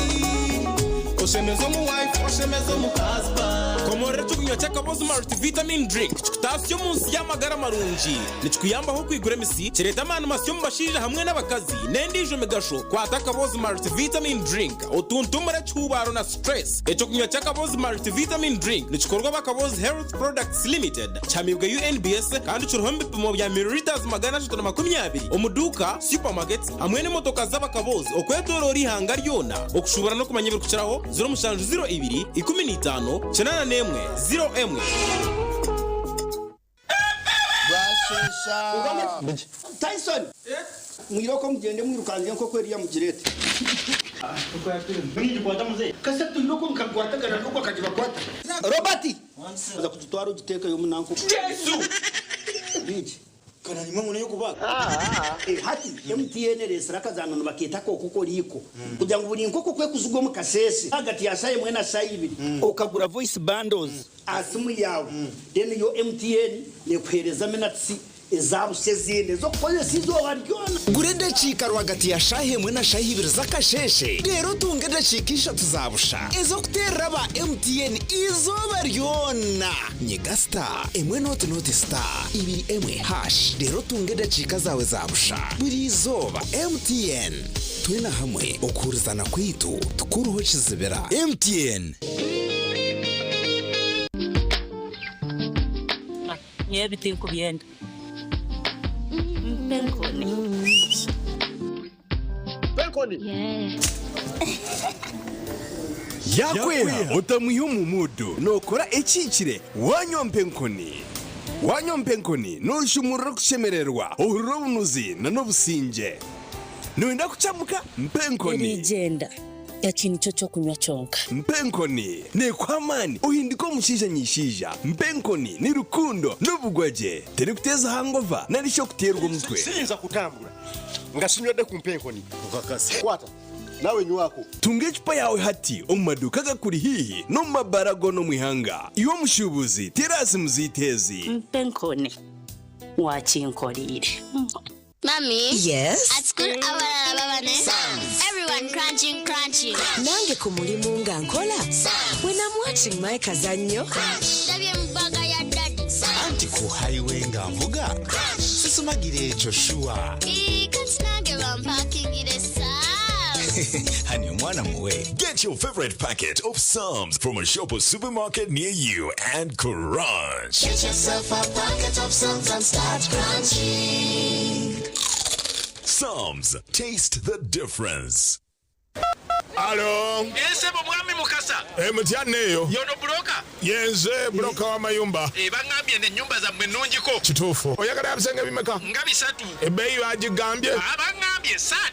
Oshemezo mu wife oshemezo mu husband Komora tukunywa chakabozi multivitamin drink Chikutasyo munsi y'amagara marungi Nichikuyambaho kwigura emisi kireta amana masyo mubashirira hamwe n'abakazi n'endijo megasho kwata kabozi multivitamin drink otuntumura cyubaro na stress echo kunywa chakabozi multivitamin drink nichikorwa bakabozi health products limited chamibwa UNBS kandi churuhombe pimo bya milliliters 320 omuduka supermarket hamwe n'imotoka z'abakabozi okwedorori hanga ryona okushubura no kumanyibira kukiraho 0702 15 81 Tyson mwiroko mugende mwirukanze nko kweriya mugirete mwiji kwata muze kasatu ndoko nkagwata kana ndoko kajiba kwata Robert za kututwara ugiteka yo munanko Yesu biji kana ni mwe yo kubaga hati MTN resera kazana bakita ko kuko liko kugira ngo buri nkoko kwe kuzugo mu kasese hagati ya saye mwe na saye ibiri okagura voice bundles asimu yawe then yo MTN ne kwereza minatsi ezabuse zinde zo koze sizo baryona gurende chika rwagati ya shahe mwe na shahe ibiri zakasheshe rero tungende chikisha tuzabusha ezo kuterra ba MTN izo baryona nyegasta emwe not star ibiri emwe hash rero tungende chika zawe zabusha buri izoba MTN twena hamwe okurizana kwitu tukuruho kizibera MTN everything kubienda Penkoni. Yakwera utamuyo mu mudo nokora ekikire wanyompe nkoni noshumura kushemererwa ubunuzi na nobusinge Nuenda kuchamuka mpenkoni Nigenda yakintu cyo kunywa chonka mpenkoni ne kwamani uhindiko mushija nyishija mpenkoni ni rukundo n'ubugwaje tere kuteza hangova narisho kuterwa umutwe sinza kutambura ngasinyode ku mpenkoni ukakasi kwata nawe nywako tunge chupa yawe hati omumaduka gakuri hihi no mabarago no mwihanga iwo mushubuzi terasi muzitezi mpenkoni wachinkolire Mommy? Yes? At school, everyone crunching. Nange ku mulimu nga nkola. When I'm watching my kazanyo. Anti ku highway nga mvuga. Sisumagire echo shua. Katsinage bampakingire sa. Honey, mwana muwe. Get your favorite packet of Psalms from a shop or supermarket near you and crunch. Get yourself a packet of Psalms and start crunching. Psalms, taste the difference. Alo. Ese mwami mukasa. Mutyaneyo. Yono broka. Yenze broka wa mayumba. Bangambye ne nyumba za mwenungiko. Kituufu. Oyagala bisenge bimeka? Nga bisatu. Ebeeyi bagigambye? Bangambye saa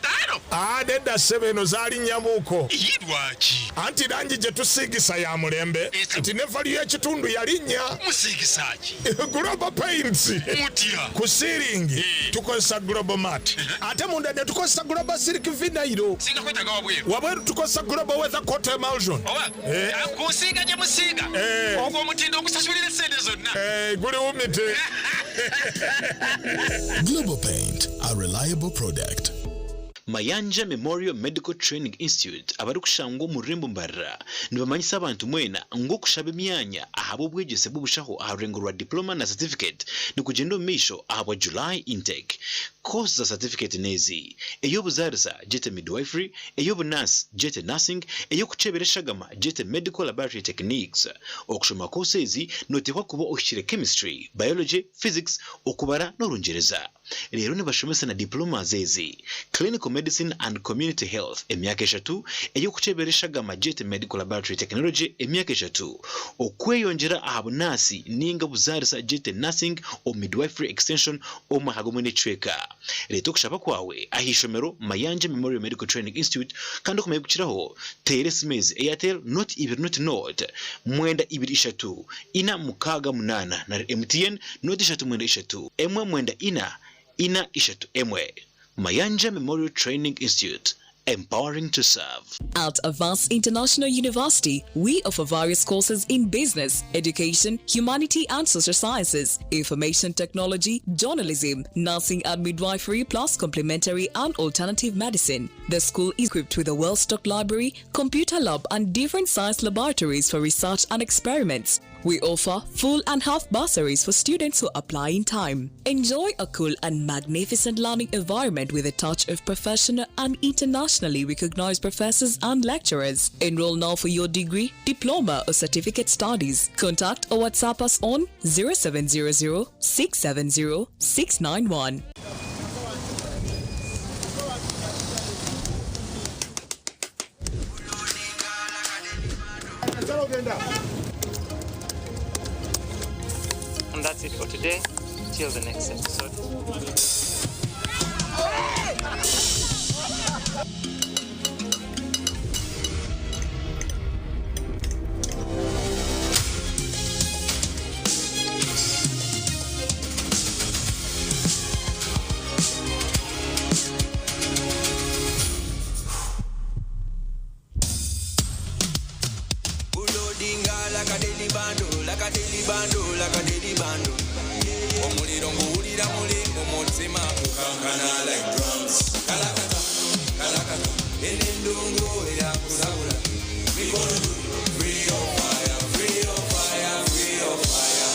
5. Nedda ssebe eno zaali nnyamuuko. Lwaki? Anti langi gye tusiigisa ya mulembe. Nti ne valiyo ekitundu yalinnya. Musiigisa ki? Global Paints. Mutya. Ku siiringi tukozesa Global Mat. Ate munda ne tukozesa Global Silk Vinyl. Singa kwetaga wabweru. Wabweru tukozesa Global Weather Coat Emulsion. Kusiiga gye musiiga. Ogwo omutindo okusasulira sente zonna. Guli wumite. Global Paint, a reliable product. Mayanja Memorial Medical Training Institute abari kushangwa mu Rembo Mbarra nibamanyisa abantu mwena ngo kushaba emyanya ahabo bwegese bubushaho aharengo rwa diploma na certificate ni kugenda misho ahabo July intake. Course za certificate nezi eyo buzarisa jete midwifery, eyo nurse jete nursing, eyo kuchebereshagama jete medical laboratory techniques. Okushoma courses notekwa kuba oshire chemistry, biology, physics okubara n'orungereza. Rero nibashomesa na diploma zezi clinical medicine and community health emyaka 3, eyo kuchebereshagama jete medical laboratory technology emyaka 3, okweyongera ahabo nasi ninga buzarisa jete nursing o midwifery extension o mahagomene chweka. Leto kushaba kwawe ahishomero Mayanja Memorial Medical Training Institute kandi kumekukiraho teresimezi Airtel not even not note mwenda 23 ina mukaga munana na MTN not 3 emwe mwenda ina 3 Mayanja Memorial Training Institute, empowering to serve. At Avance International University, we offer various courses in business, education, humanity and social sciences, information technology, journalism, nursing and midwifery, plus complementary and alternative medicine. The school is equipped with a well-stocked library, computer lab and different science laboratories for research and experiments. We offer full and half bursaries for students who apply in time. Enjoy a cool and magnificent learning environment with a touch of professional and internationally recognized professors and lecturers. Enroll now for your degree, diploma or certificate studies. Contact or WhatsApp us on 0700 670 691. And that's it for today. Till the next episode. Omuliro nguwulira mulingo mutima kukankana like drums. Kalakata, kalakata, enendungu eyakusabula. We gonna do free your fire, free your fire, free your fire.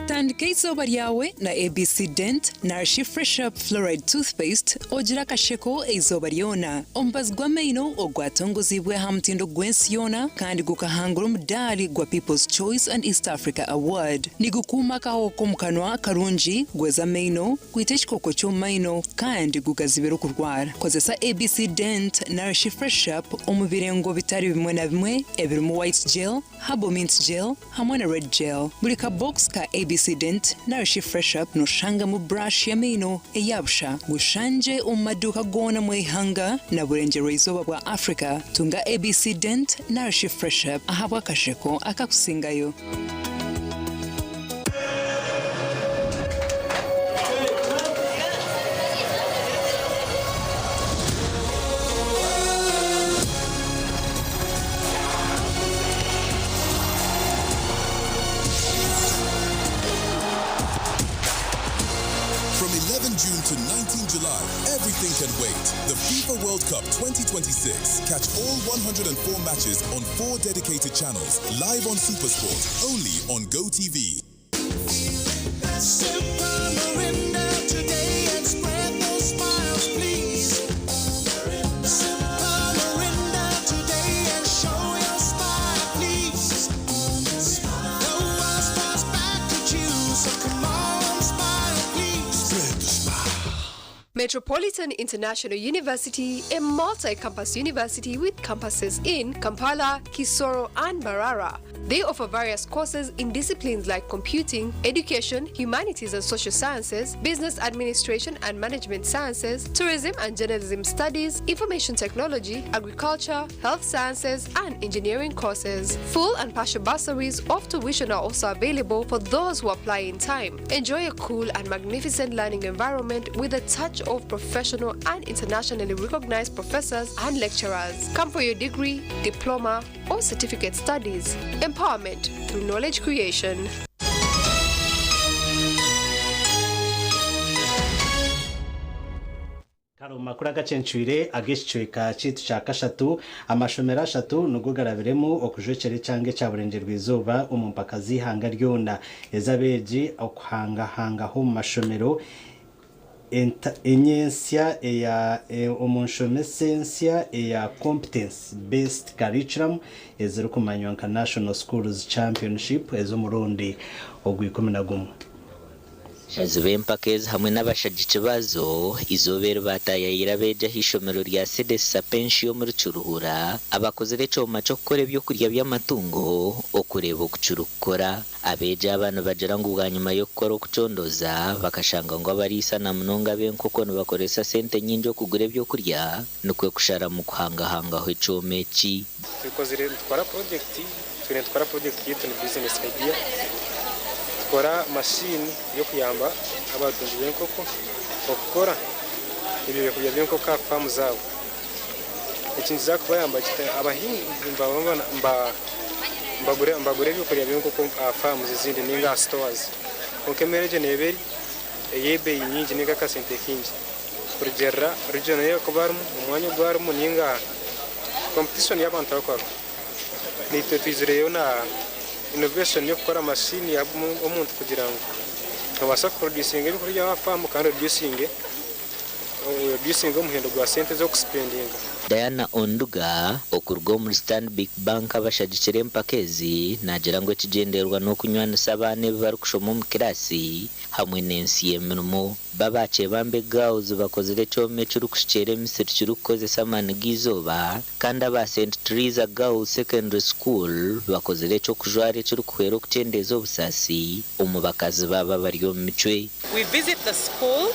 Tandika izuba ryawe na ABC Dent Nourish Fresh Up Fluoride Toothpaste ogira kasheko izuba ryona omubazi gw'amaino ogwatongozibwe ha mutindo gwensi yona kandi gukahangura omudali gwa People's Choice and East Africa Award nigukuma kahoko mukanwa karungi gweza amaino kwita ekikoko ky'omumaino kandi gugazibira okurwara kozesa ABC Dent Nourish Fresh Up omu birengo bitari bimwe na bimwe ebirimu white gel, herbal mint gel hamwe na red gel buli ka box ka ABC Dent Nourish Fresh Up noshanga mu brush y'amaino eyabusha gushanje omu maduuka gona mu ihanga na burengero izuba bwa Africa tunga ABC Dent Nourish Fresh Up ahabwa akasheko akakusingayo. to 19 July, everything can wait. The FIFA World Cup 2026. Catch all 104 matches on 4 dedicated channels, live on SuperSport, only on GoTV. Metropolitan International University, a multi-campus university with campuses in Kampala, Kisoro, and Mbarara. They offer various courses in disciplines like computing, education, humanities and social sciences, business administration and management sciences, tourism and journalism studies, information technology, agriculture, health sciences, and engineering courses. Full and partial bursaries of tuition are also available for those who apply in time. Enjoy a cool and magnificent learning environment with a touch of professional and internationally recognized professors and lecturers. Come for your degree, diploma, or certificate studies. Empowerment through knowledge creation. Makuru agacencuire agishicweka citu ca kashatu amashomera ashatu nugo garabiremu okujwecere cange ca burenge rwizuba umumpaka zihanga ryona ezabeji okuhanga ho mashomero enyensia ya omunshomesensya ya competence based curriculum ezero kumanywa nka National Schools Championship ezo murundi ogwikomena Zubempakezi hamwe n'abashagi kibazo izobere batayayira beja hishomero rya Sedesa Pensio muri Curuhura abakozere cyoma cyo gukora ibyo kurya by'amatungo okureba okucurukora abeja abantu bagira ngo ubwanyuma yo gukora okucondoza bakashanga ngo abarisa na munonga benkoko no bakoresa sente nyinji yo kugura ibyo kurya nukwe kushara mu kuhanga ho icomeki tukozere twara project yitu ni business idea kora machine yo kuyamba abatunzi benkoko okukora ibyo byo kujya benkoko ka farm zabo ikintu zakuba yamba abahinzi mbagure byo kujya benkoko farm zizindi ninga stores okemereje neberi yebe nyingi ninga ka sente kingi kurugera region yo kubarmu umwanya gwarmu ninga competition y'abantu bakora ni twizire na innovation yo gukora machine ya umuntu kugira ngo abasha producing ibyo kurya afamu kandi reducing umuhendo gwa sente zo kuspendinga. Diana Onduga okurgo muri Stanbic Bank abashagikire mpakezi nagira ngo kigenderwa no kunywana sabane bari kushoma mu kirasi hamwe n'ensi yemirimo babace bambe girls bakozere cyome cyurukushikere Mr. Cyurukoze samana gizoba kandi aba St. Teresa Girls Secondary School bakozere cyo kujware cyurukwero kucendezo busasi umubakazi baba bari yo micwe. We visit the school.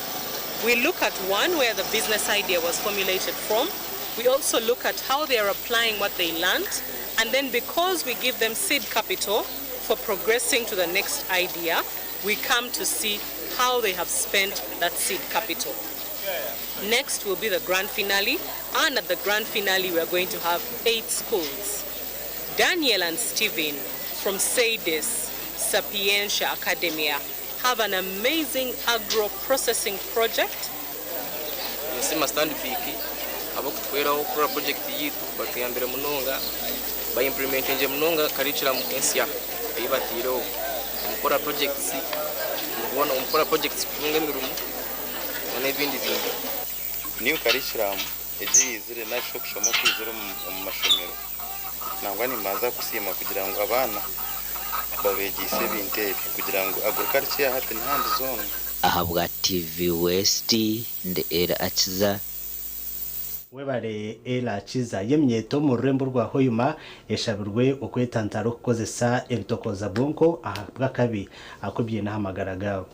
We look at one where the business idea was formulated from. We also look at how they are applying what they learned. And then because we give them seed capital for progressing to the next idea, we come to see how they have spent that seed capital. Next will be the grand finale. And at the grand finale, we are going to have 8 schools. Daniel and Steven from Seides Sapientia Academia have an amazing agro-processing project. abo kutweraho kuri project yitu batiyambere munonga ba implementing munonga curriculum ensia ayibatiro ukora projects ubona ukora projects kunga mirumu n'ibindi bintu new curriculum ezizire nasho kushoma kwizira mu mashomero nangwa nimbaza kusima kugira ngo abana babegise binteri kugira ngo agriculture ya hati n'ahandi zone ahabwa TV West nde era akiza webare ela chiza yemyeto mu rurembo rwa hoyuma eshabirwe okwetantaro kukozesa ebitokoza bonko ahabwa kabi akubye nahamagaraga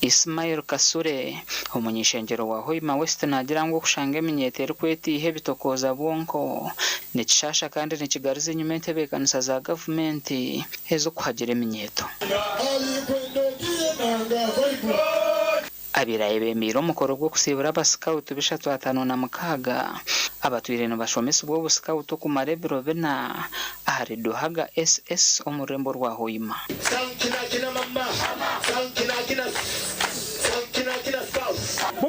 Ismail Kasure umunyishengero wa Hoima West nagira ngo kushange minyetero kweti hebitokoza bonko nikishasha kandi nikigarize nyuma y'intebe kanisa za government hezo kuhagera minyeto abiraye bemiro mukoro gwo kusibura abascout bishatu 56 abatwire no bashomesa ubwo scout ku marebero bena ahari duhaga SS omurembo rwa Hoima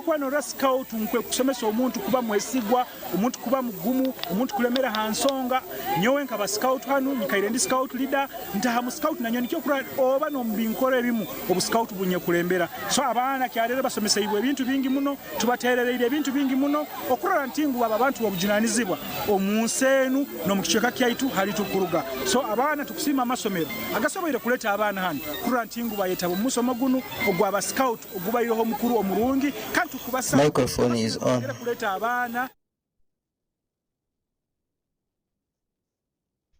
kuba no scout nkwe kusomesa omuntu kuba mwesigwa omuntu kuba mugumu omuntu kulemera hansonga nyowe nkaba scout hanu nikaire ndi scout leader ntaha mu scout nanyo nikyo kura oba no mbinkore bimu obu scout bunye kulembera so abaana kyalere basomesebwa ebintu bingi muno tubaterereire ebintu bingi muno okurora ntingu aba bantu babujinanizibwa omunsenu no mukiceka kyaitu hali tukuruga so abaana tukusima amasomero agasoboire kuleta abaana hano kurora ntingu bayeta mu musomo gunu ogwa ba scout ogubayireho mukuru omurungi kandi tukubasa microphone is on kuleta abaana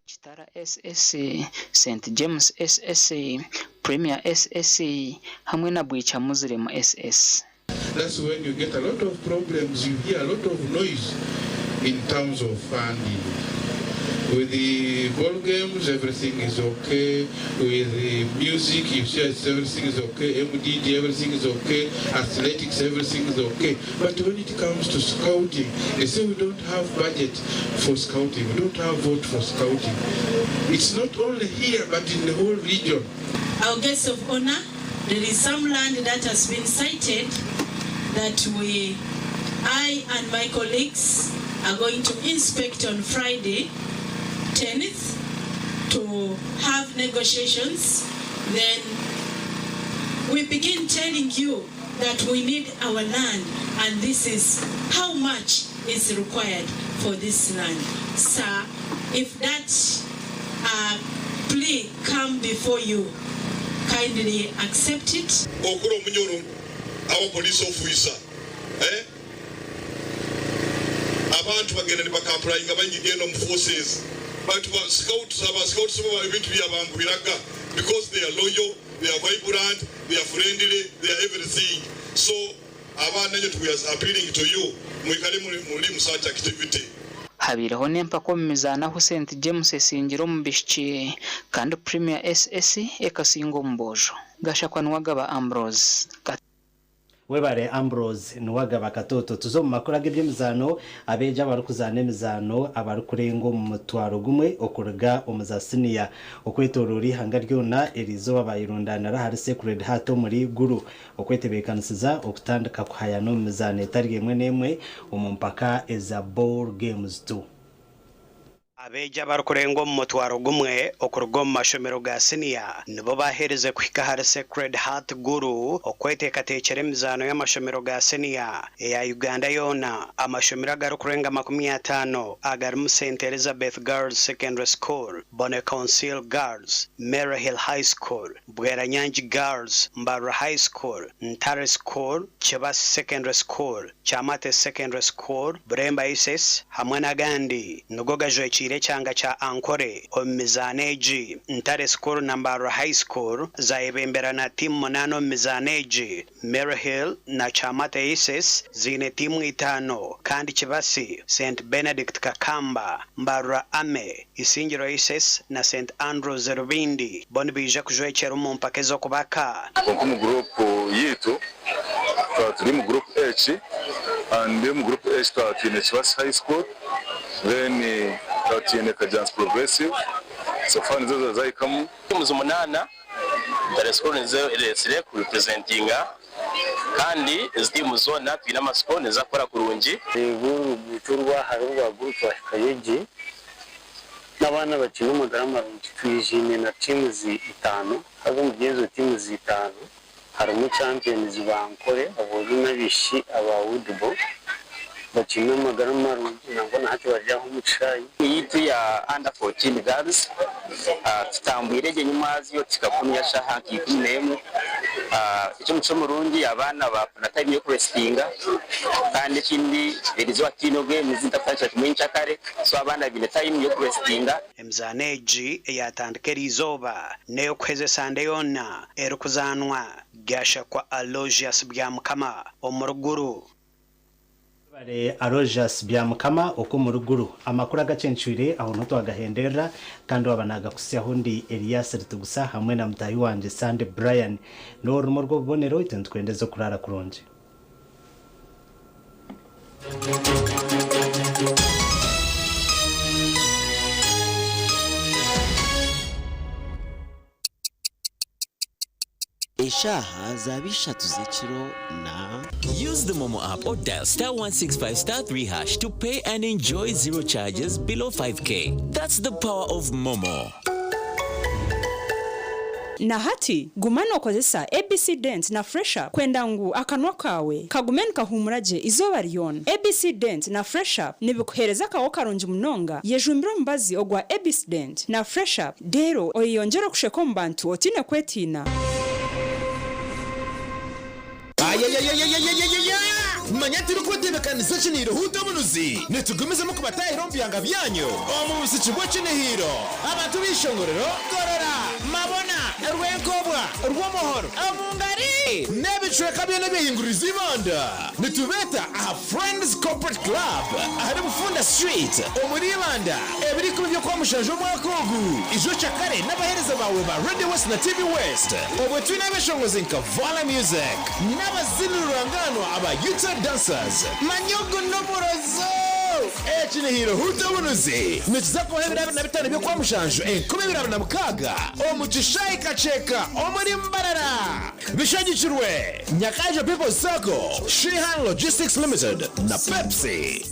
Chitara SSC, St. James SSC, Premier SSC, hamwe na Bwicha Muslim SS. That's when you get a lot of problems, you hear a lot of noise in terms of funding. With the ball games, everything is okay. With the music, you see everything is okay. MDD, everything is okay. Athletics, everything is okay. But when it comes to scouting, they say we don't have budget for scouting. We don't have vote for scouting. It's not only here, but in the whole region. Our guests of honor, there is some land that has been cited that I and my colleagues are going to inspect on Friday, 10th, to have negotiations. Then we begin telling you that we need our land and this is how much is required for this land. Sir, if that plea come before you, kindly accept it. Our police officer, abantu bagenda ne bakamplyinga banyigenda mu forces but scouts ebintu by'abantu biraga because they are loyal, they are vibrant, they are friendly, they are everything. So abaana nyo we are appealing to you mwikale muri mu such activity. Habireho n'empaka mu mizana ho St. James esingiro mu bishiki kandi Premier SS ekasingo mbojo gashakwa nwagaba Ambrose webare Ambrose nuwagaba katoto tuzo mu makuru ag'ebyemizano abeja bari kuzana emizano abari kurengo mu mutwaro gumwe okuruga omuzasiniya okwetorori hanga ryona erizo babayirundanira hari Sacred Heart muri guru okwetebekanisiza okutandika kuhayano mu mizano etari emwe nemwe omumpaka eza ball games 2 abeja barukurengo mu mutwaro gumwe okuruga mu mashomero ga senior nibo bahereze kwika hari Sacred Heart guru okwetekatecera emizano y'amashomero ga senior eya Uganda yona amashomero agarukurenga 50 agari mu St. Elizabeth Girls Secondary School, Bone Council Girls, Mary Hill High School, Bweranyanji Girls, Mbarra High School, Ntare School, Chebas Secondary School, Chamate Secondary School, Bremba Isis hamwe n'agandi nugo gajwekire changa cha Ankore omizaneji Ntare School na Mbarra High School zaibembera na timu 8 mizaneji Mary Hill na Chamate Isis zine timu 5 kandi Chebasi St. Benedict Kakamba Mbarra Ame Isingiro Isis na St. Andrews Rubindi bonibija kujwekera mu mpakezo kubaka mu group yitu turi mu group H and mu group H turi Chebasi High School then turi Kajans Progressive so far nizo zaikamu timu zumunana Ntare School nizo iresire ku representinga kandi timu zona twina amasiko neza kora kurungi guru guturwa harugwa group wa Kayeji n'abana bakina umugara marungi twijine na timu zitanu abo mugenzo timu zitanu harimo champions bankore abo nabishi aba Woodbo bakina umugara marungi nabona hati baryaho umucayi yitu ya under 14 girls tutambwirege nyumazi yo tikakumya shaha kikumemu icyo muco murundi abana bafuna time yo wrestlinga kandi kindi erizo atino game zitafasha kumenya kare so abana bine time yo wrestlinga emzaneji yatandikira izoba neyo kweze sande yona erukuzanwa gasha kwa Aloysius byamukama omuruguru bare Aloysius byamukama okumuruguru amakuru agacencuire aho no twagahendera kandi wabanaga kusyaho ndi Elias Rutugusa hamwe na mutayi wanje Sande Brian no rumo rwo bonero itendwendezo kurara kuronje Esha eshaaha zaaba 3 z'ekiro na Use the Momo app or dial *165*3# to pay and enjoy zero charges below 5k. That's the power of Momo. Na hati gumano kozesa ABC Dent na Fresher kwenda ngu akanwa kawe kagumeni kahumuraje izoba ryona. ABC Dent na Fresher nibikuhereza kawo karungi munonga yejumbiro mbazi ogwa ABC Dent na Fresher dero oyiyongera kusheko mbantu otine kwetina. Manyatiri kwetebekaniza kiniro HUUTA OBUNUZI netugumizemo kubatahira mbyanga byanyu omubusi kibwa kinihiro abantu bishongorero korora mabona rwenkobwa rwomohoro amungari nebicweka byene bihinguriza ibanda nitubeta aha Friends Corporate Club ahari Bufunda Street omuri ibanda ebiri kubyo kwa mushaje mwakogu ijo cyakare n'abahereza bawe ba Radio West na TV West obwe twinabeshongoze nka Vala Music n'abazinurangano aba HUUTA dancers manyogo n'umurozo kinihiro HUUTA OBUNUZI nizako hebira na bitano byo kwa mushanjo 2026 omucishayi kacheka omuri mbarara bishagicirwe Nyakaje People Circle Shihan Logistics Limited na Pepsi.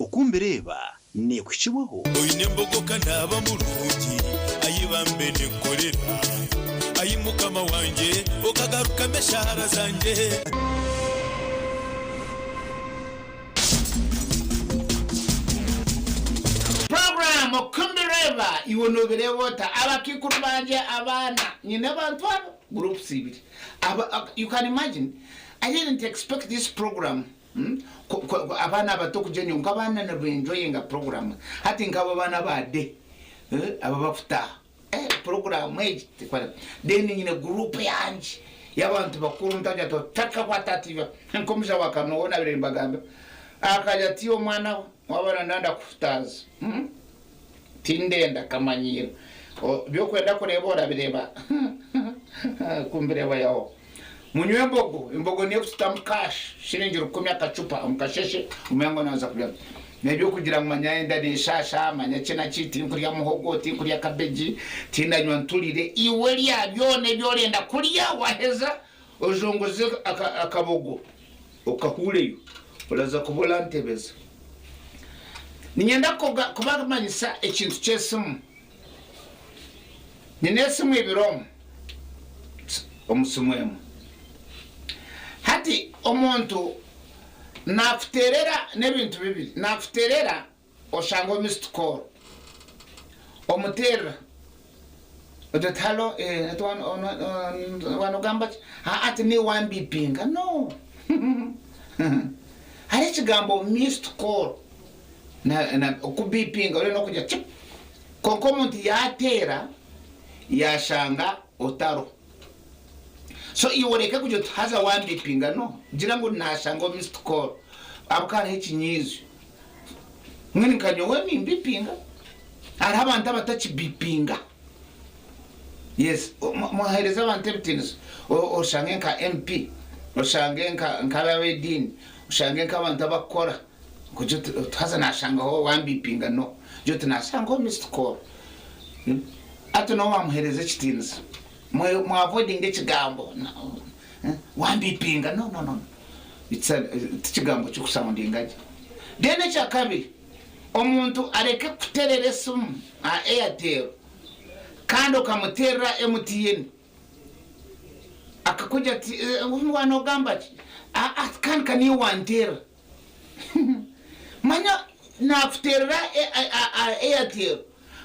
Ukumbereba ne kukibaho oyine mbogoka ndaba mulungi ayibambe nekolera ayimukama wanje okagaruka meshara zanje program Ukumbereba iwonobelewota abakikuru banje abana nyine abantu group civil you can imagine I didn't expect this program. Abana bato kujenye ngabana na enjoying program hati ngabo bana bade ababafuta program ejite kwa deni nyine group yanje yabantu bakuru ntajya to taka kwatativa nkomusha wakanoona biremba gambe akaja tiyo mwana wabana ndanda kufutaza tindenda kamanyira byo kwenda kurebora bireba Kumbereba yaho Munywe imbogo niyo kustamu cash shilingi 10 akacupa umukasheshe umengo naza kulya nebyo kugira ngo manyaenda ni shasha manyakena chiti kuriya muhogoti kuriya kabeji tindanywa nturire iwe lya byone byolenda kuriya waheza ojongoze akabogo okahuleyo ulaza kubola ntebeza ninyenda kubagmanyisa ekintu kyesimu ninesimu ibiromo omusumwemu hati omuntu nafuterera nebintu bibiri nafuterera oshango missed call omuterera otatalo wanogamba ati ni wambipinga no hari kigambo missed call na okubipinga ole nokuja chip konko omuntu yatera yashanga otaro so iworeka kujo haza wambipinga no jirango nashango missed call abukana hikinyizo mwini kanyowe mimbipinga ari abantu abatachi bipinga yes muhereza abantu bitins oshange nka MP oshange nka abedini oshange nka abantu abakora kujo haza nashanga ho wambipinga no jo tunashango missed call ato no wamuhereza kitins avoiding the chigambo wambipinga no it's a chigambo chukusoundinga dene chakabi omuntu areke kuterere sumu a Airtel kando kamutera MTN akakuja umwana ogamba kan you wantera manya nafuterera Airtel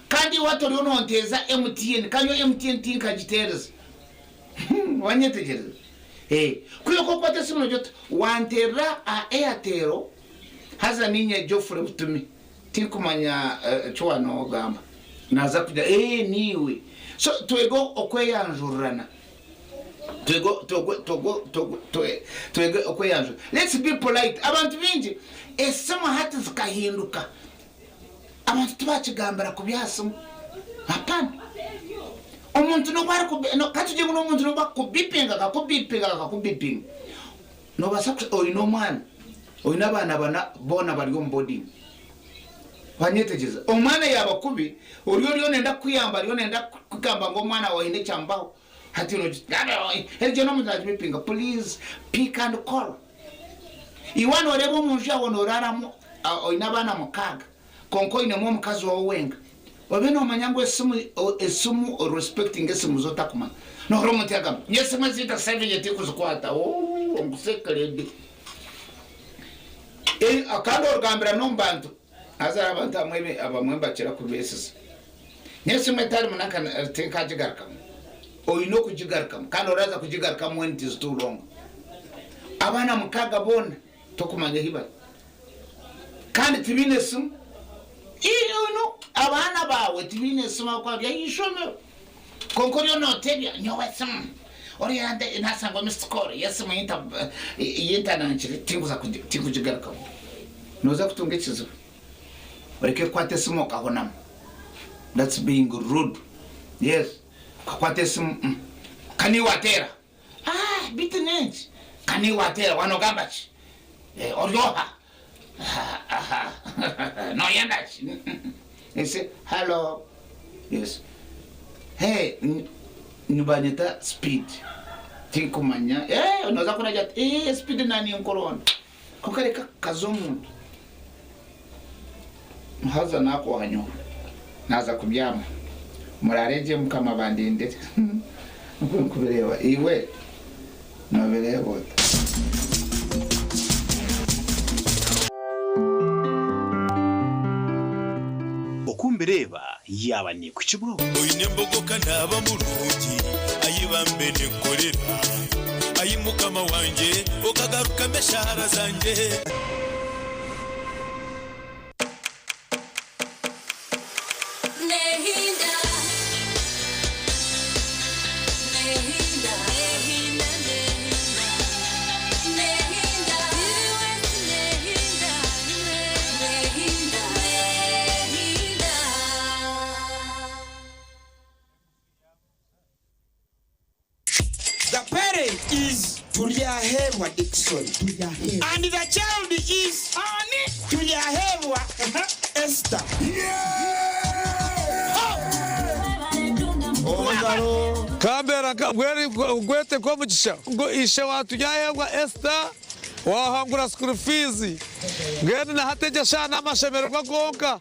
kandi watu liononteza MTN kanyo MTN tinka jitereza wanyetegereza kuyo kopata simu joto wantera a Airtel haza ninye Jofre butumi tinkumanya chwano gamba naza kuja niwe so twego okweyanjurana twege okweyanjura. Let's be polite. Abantu bingi esimu hati zikahinduka. Abantu tubakigambira ku byasimu. Hapana. Omuntu no bari katuje ngo omuntu no bakubipinga kakubipinga. No basakuse oyino mwana. Oyina abana bona bari on boarding. Wanyetegeza. Omwana yabakubi uriyo nenda kuyamba riyo nenda kugamba ngo mwana wahinde cyambaho. Hati no herje no muzaje bipinga. Please pick and call. Iwana orebo munja wonoraramo oyina abana mukaga. Konko ine mu mukazi wa wenga. Wabeno amanyango esimu respecting esimu zota kuma. No romo tiaga. Yes mazita 7 yeti kuzikwata. Ongusekelede. Akando orgambira nombantu. Azara abantu amwe abamwe bakira kubesisa. Yesu metari munaka tenka jigarka. Oyino kujigarka. Kandi oraza kujigarka when it is too long. Abana mukaga bona tokumanya hiba. Kandi tibinesu iyo abana bawe tibinesu makwa bya yishome. Konkorio no tebya nyowesum. Oriande inasangwa Mr. Core. Yesu yinta nanchiri tinguza kujigarka. Noza kutungechizo. Oreke kwate simu kahonam. That's being rude. Yes. Kwate simu. Kaniwatera. Bitinage. Kaniwatera wanogambachi. Oryoha. No yandachi. They say hello. Yes. Hey, nubanyeta speed. Tinkumanya. Noza kunaja speed nani onkolon. Kokareka kazomu. Haza nako hanyo naza kubyama murareje mukama bandinde kubireba iwe nabireba okumbireba yaba ni ku kibwo oyine mbogoka naba mulungi ayibambe ne kolera ayimukama wanje okagaruka meshara zanje Tuliahewa Dixon. And the child is Ani. Tuliahewa Esther. Kambera gwete kwa mugisha ngo ishe watuyahewa Esther wahangura school fees ngene na hateja shana amashemero bagonka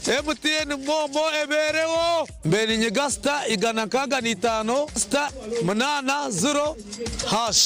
MTN momo eberewo mbeni nyigasta igana kaga ni 5 *8 0#